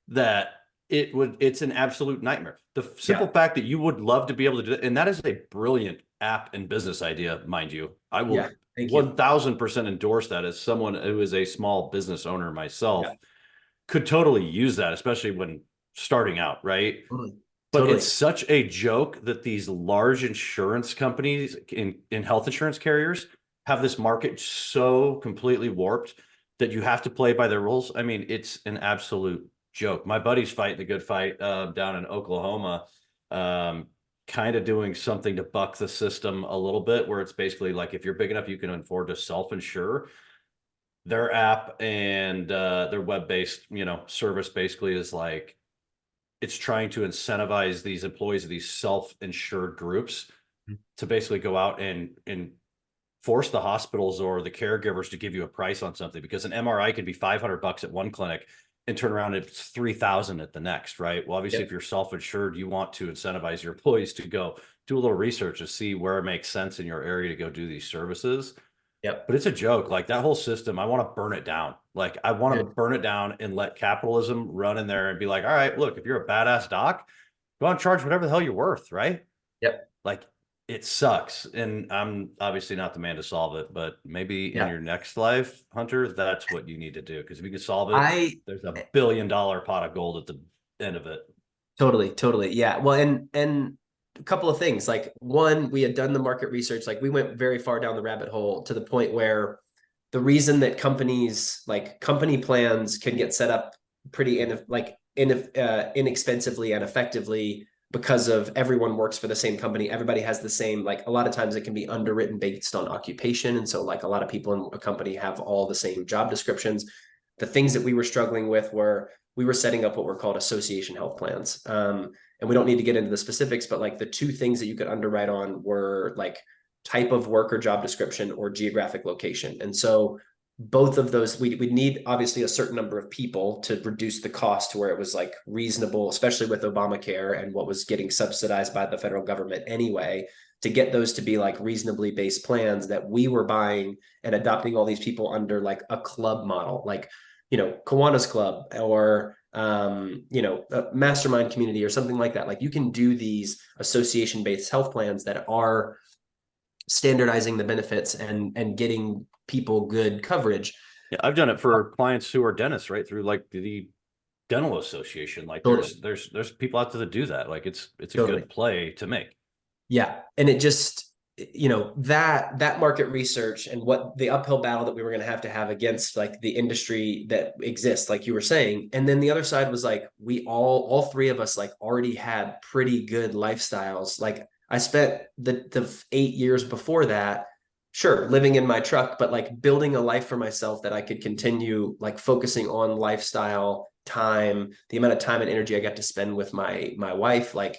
that it's an absolute nightmare. The simple fact that you would love to be able to do it, and that is a brilliant app and business idea, mind you. I will 1000% endorse that as someone who is a small business owner myself. Could totally use that, especially when starting out, right? But it's such a joke that these large insurance companies in health insurance carriers have this market so completely warped that you have to play by their rules. I mean, it's an absolute joke. My buddy's fighting the good fight down in Oklahoma, kind of doing something to buck the system a little bit, where it's basically like, if you're big enough, you can afford to self-insure. Their app and their web-based, service basically is like, it's trying to incentivize these employees of these self-insured groups to basically go out and force the hospitals or the caregivers to give you a price on something, because an MRI could be $500 at one clinic and turn around and it's 3,000 at the next, right? Well, obviously, if you're self-insured, you want to incentivize your employees to go do a little research to see where it makes sense in your area to go do these services. But it's a joke. Like that whole system, I want to burn it down. Like I want to burn it down and let capitalism run in there and be like, all right, look, if you're a badass doc, go on, charge whatever the hell you're worth, right? Like it sucks. And I'm obviously not the man to solve it, but maybe in your next life, Hunter, that's what you need to do. Because if you can solve it, there's $1 billion pot of gold at the end of it. Totally. Yeah. Well, and a couple of things. Like one, we had done the market research. Like we went very far down the rabbit hole to the point where the reason that companies, like company plans, can get set up pretty inexpensively and effectively, because of everyone works for the same company. Everybody has the same, like a lot of times it can be underwritten based on occupation. And so like a lot of people in a company have all the same job descriptions. The things that we were struggling with were, we were setting up what were called association health plans. And we don't need to get into the specifics, but like the two things that you could underwrite on were like type of work or job description or geographic location. And so both of those, we need obviously a certain number of people to reduce the cost to where it was like reasonable, especially with Obamacare and what was getting subsidized by the federal government anyway, to get those to be like reasonably based plans that we were buying and adopting all these people under like a club model, like, you know, Kiwanis Club or, you know, a mastermind community or something like that. Like you can do these association based health plans that are standardizing the benefits and getting people good coverage. Yeah, I've done it for clients who are dentists, right? Through like the dental association. Like Totally. there's people out there that do that. Like it's a Totally. good play to make. Yeah. And it just, you know, that market research and what the uphill battle that we were going to have against like the industry that exists, like you were saying. And then the other side was like, we all three of us like already had pretty good lifestyles. Like I spent the 8 years before that, sure, living in my truck, but like building a life for myself that I could continue like focusing on lifestyle, time, the amount of time and energy I got to spend with my wife. Like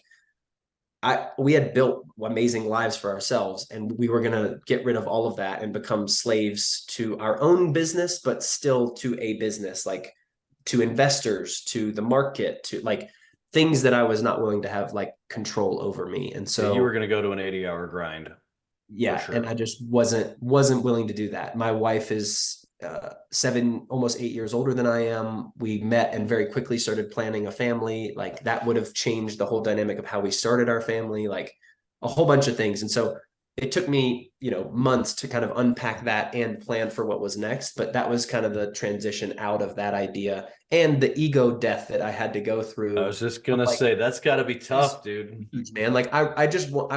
we had built amazing lives for ourselves, and we were going to get rid of all of that and become slaves to our own business, but still to a business, like to investors, to the market, to like things that I was not willing to have like control over me. And so you were going to go to an 80-hour grind. Yeah. Sure. And I just wasn't willing to do that. My wife is 7, almost 8 years older than I am. We met and very quickly started planning a family. Like that would have changed the whole dynamic of how we started our family, like a whole bunch of things. And so it took me, you know, months to kind of unpack that and plan for what was next. But that was kind of the transition out of that idea and the ego death that I had to go through. I was just gonna say that's got to be tough, dude. Man, like I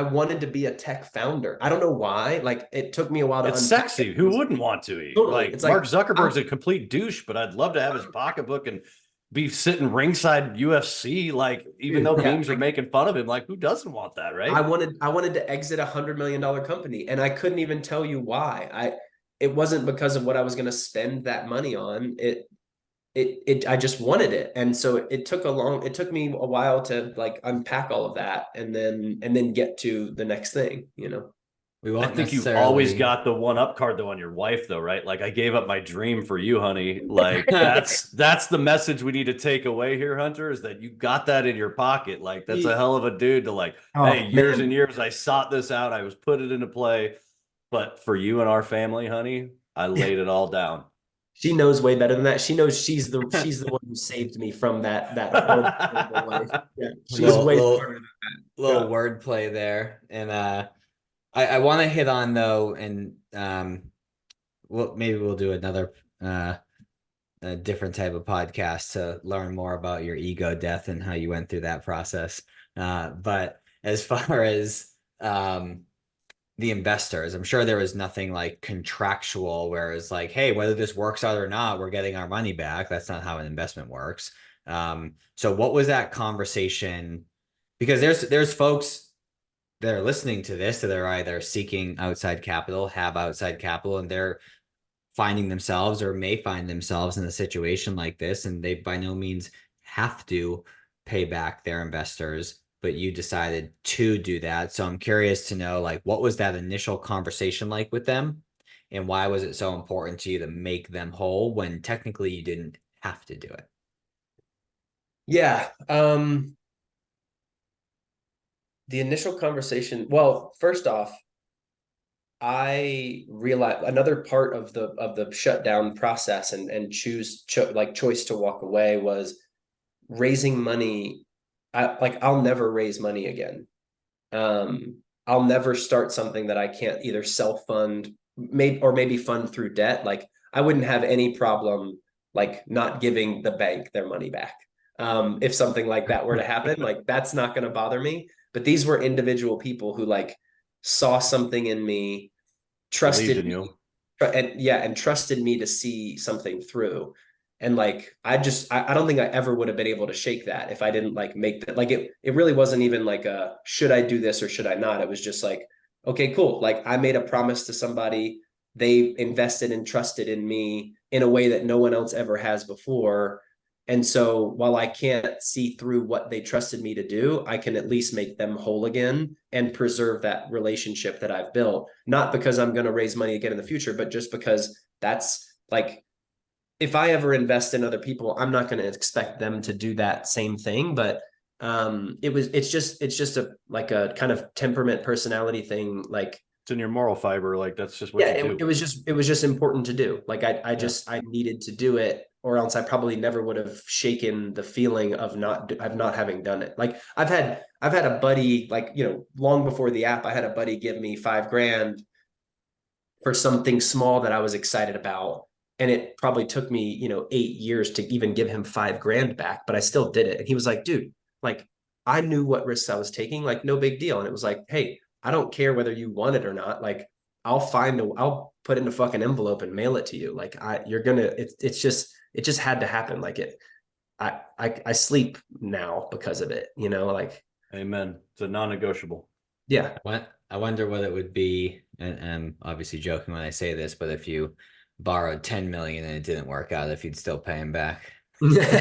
wanted to be a tech founder. I don't know why. Like it took me a while to. It's sexy. Who wouldn't want to eat? Totally. Like It's Mark like, Zuckerberg's a complete douche, but I'd love to have his pocketbook and be sitting ringside UFC. Like even though memes are making fun of him, like who doesn't want that, right? I wanted to exit $100 million company, and I couldn't even tell you why. It wasn't because of what I was going to spend that money on. I just wanted it. And so it took me a while to like unpack all of that and then get to the next thing, you know. I think you always got the one-up card though on your wife though, right? Like I gave up my dream for you, honey. Like that's the message we need to take away here, Hunter, is that you got that in your pocket. Like that's a hell of a dude to like, hey, years and years I sought this out, I was put it into play, but for you and our family, honey, I laid it all down. She knows way better than that. She knows she's the one who saved me from that horrible life. Yeah, she's way smarter than that. Little wordplay there, and I want to hit on though, and maybe we'll do another a different type of podcast to learn more about your ego death and how you went through that process. But as far as the investors, I'm sure there was nothing like contractual where it's like, hey, whether this works out or not, we're getting our money back. That's not how an investment works. So what was that conversation? Because there's folks that are listening to this that are either seeking outside capital, have outside capital, and they're finding themselves or may find themselves in a situation like this, and they by no means have to pay back their investors, but you decided to do that. So I'm curious to know, like, what was that initial conversation like with them, and why was it so important to you to make them whole when technically you didn't have to do it? Yeah. The initial conversation, well, first off, I realized another part of the shutdown process and choice to walk away was raising money. I'll never raise money again. I'll never start something that I can't either self-fund, maybe fund through debt. Like I wouldn't have any problem like not giving the bank their money back. If something like that were to happen, like that's not going to bother me. But these were individual people who like saw something in me, trusted in you, and trusted me to see something through. And like I don't think I ever would have been able to shake that if I didn't like make that. Like it really wasn't even like a should I do this or should I not? It was just like, okay, cool. Like I made a promise to somebody, they invested and trusted in me in a way that no one else ever has before. And so while I can't see through what they trusted me to do, I can at least make them whole again and preserve that relationship that I've built. Not because I'm going to raise money again in the future, but just because that's like, if I ever invest in other people, I'm not going to expect them to do that same thing. But it's just a like a kind of temperament personality thing. Like, It's in your moral fiber. Like that's just what yeah, you do. it was just important to do. Like I Yeah. I needed to do it, or else I probably never would have shaken the feeling of not having done it. Like I've had a buddy, like, you know, long before the app, I had a buddy give me $5,000 for something small that I was excited about. And it probably took me, you know, 8 years to even give him $5,000 back, but I still did it. And he was like, dude, like I knew what risks I was taking, like no big deal. And it was like, hey, I don't care whether you want it or not. Like I'll put it in a fucking envelope and mail it to you. Like it's just, it just had to happen. Like I sleep now because of it, you know, like. Amen. It's a non-negotiable. Yeah. I wonder what it would be, and I'm obviously joking when I say this, but if you borrowed 10 million and it didn't work out, if you'd still pay him back. I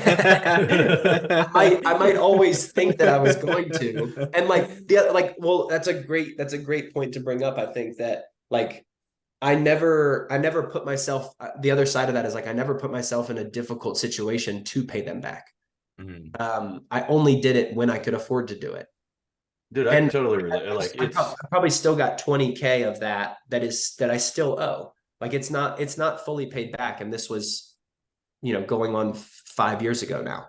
might always think that I was going to. And like well, that's a great point to bring up. I think that like I never put myself, the other side of that is like I never put myself in a difficult situation to pay them back. I only did it when I could afford to do it. Dude, I can totally relate. Like it's I probably still got 20K of that that I still owe. Like it's not fully paid back. And this was, you know, going on 5 years ago now.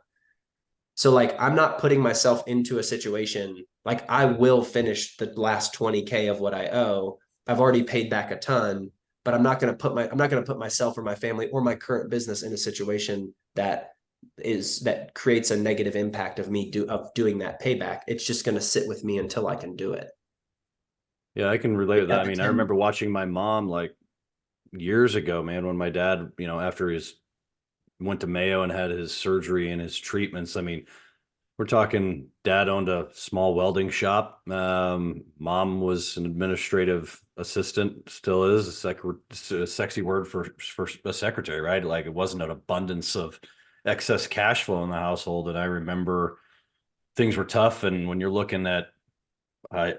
So like I'm not putting myself into a situation like I will finish the last 20K of what I owe. I've already paid back a ton, but I'm not going to put myself or my family or my current business in a situation that creates a negative impact of doing that payback. It's just going to sit with me until I can do it. Yeah, I can relate to that. I mean, I remember watching my mom like years ago, man, when my dad, you know, after his went to Mayo and had his surgery and his treatments. I mean, we're talking dad owned a small welding shop. Mom was an administrative assistant, still is a sexy word for a secretary, right? Like it wasn't an abundance of excess cash flow in the household. And I remember things were tough. And when you're looking at, I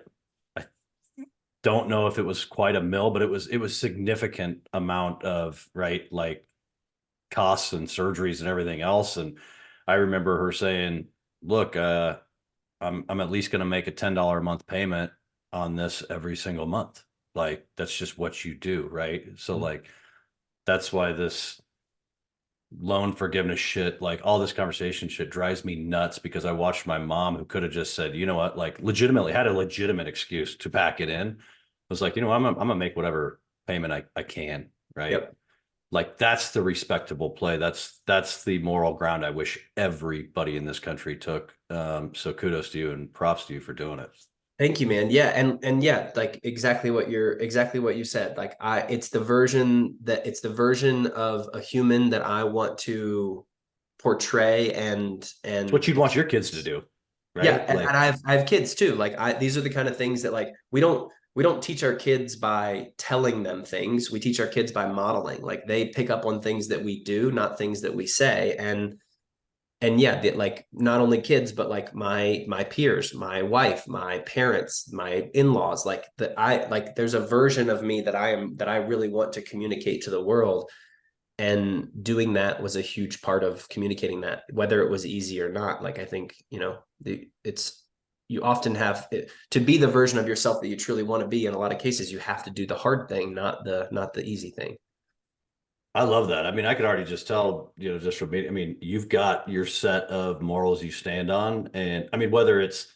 don't know if it was quite a mill, but it was significant amount of, right, like costs and surgeries and everything else. And I remember her saying, look, I'm at least going to make a $10 a month payment on this every single month. Like, that's just what you do. Right. So like, that's why this loan forgiveness shit, like all this conversation shit drives me nuts, because I watched my mom, who could have just said, you know what, like legitimately had a legitimate excuse to pack it in. Was like, you know, I'm gonna make whatever payment I can. Right. Yep. Like that's the respectable play. That's the moral ground I wish everybody in this country took. So kudos to you and props to you for doing it. Thank you, man. Yeah, and yeah, like exactly what you said. Like it's the version of a human that I want to portray, and It's what you'd want your kids to do, right? Yeah, and, like, and I have kids too. Like these are the kind of things that like we don't teach our kids by telling them things. We teach our kids by modeling. Like they pick up on things that we do, not things that we say. And yeah, like not only kids, but like my peers, my wife, my parents, my in-laws, like there's a version of me that I really want to communicate to the world. And doing that was a huge part of communicating that, whether it was easy or not. Like I think, you know, you often have to be the version of yourself that you truly want to be. In a lot of cases, you have to do the hard thing, not the easy thing. I love that. I mean, I could already just tell, you know, just from me, I mean, you've got your set of morals you stand on. And I mean, whether it's,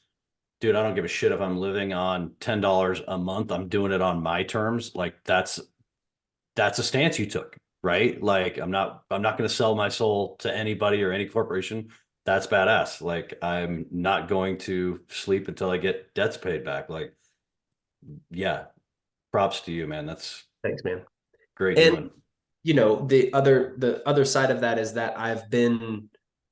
dude, I don't give a shit if I'm living on $10 a month, I'm doing it on my terms. Like that's a stance you took, right? Like I'm not going to sell my soul to anybody or any corporation. That's badass. Like I'm not going to sleep until I get debts paid back. Like, yeah, props to you, man. That's Thanks, man. great And doing. you know, the other side of that is that I've been,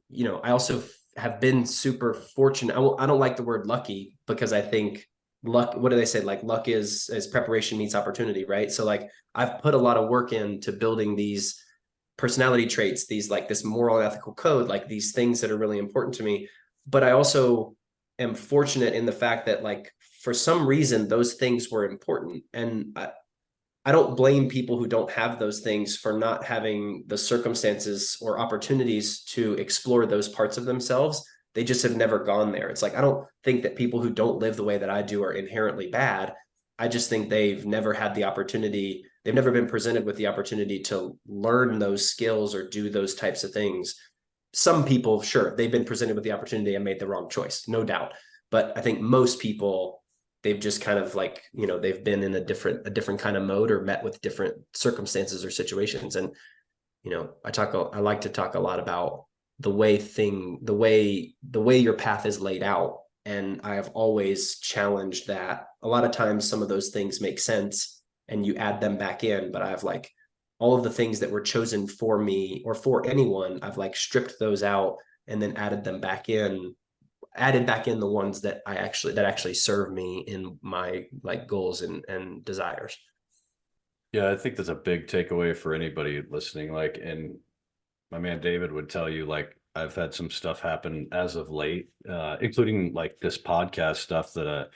you know, I also have been super fortunate. I don't like the word lucky, because I think luck, what do they say? Like luck is preparation meets opportunity, right? So like I've put a lot of work into building these personality traits, these like this moral and ethical code, like these things that are really important to me. But I also am fortunate in the fact that like for some reason those things were important. And I don't blame people who don't have those things for not having the circumstances or opportunities to explore those parts of themselves. They just have never gone there. It's like, I don't think that people who don't live the way that I do are inherently bad. I just think they've never had the opportunity. They've never been presented with the opportunity to learn those skills or do those types of things. Some people, sure, they've been presented with the opportunity and made the wrong choice, no doubt. But I think most people, they've just kind of like, you know, they've been in a different kind of mode or met with different circumstances or situations. And, you know, I like to talk a lot about the way your path is laid out. And I have always challenged that. A lot of times some of those things make sense and you add them back in, but I've like all of the things that were chosen for me or for anyone, I've like stripped those out and then added back in the ones that actually serve me in my like goals and desires. Yeah, I think that's a big takeaway for anybody listening. Like, and my man David would tell you, like, I've had some stuff happen as of late, including like this podcast stuff that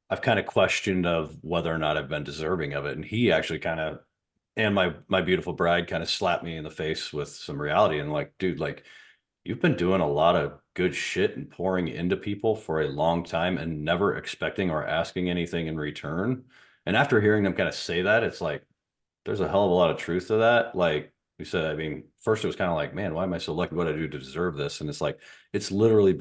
I've kind of questioned of whether or not I've been deserving of it. And he actually kind of, and my beautiful bride kind of slapped me in the face with some reality and like, dude, like, you've been doing a lot of good shit and pouring into people for a long time and never expecting or asking anything in return. And after hearing them kind of say that, it's like, there's a hell of a lot of truth to that. Like we said, I mean, first it was kind of like, man, why am I so lucky? What I do to deserve this? And it's like, it's literally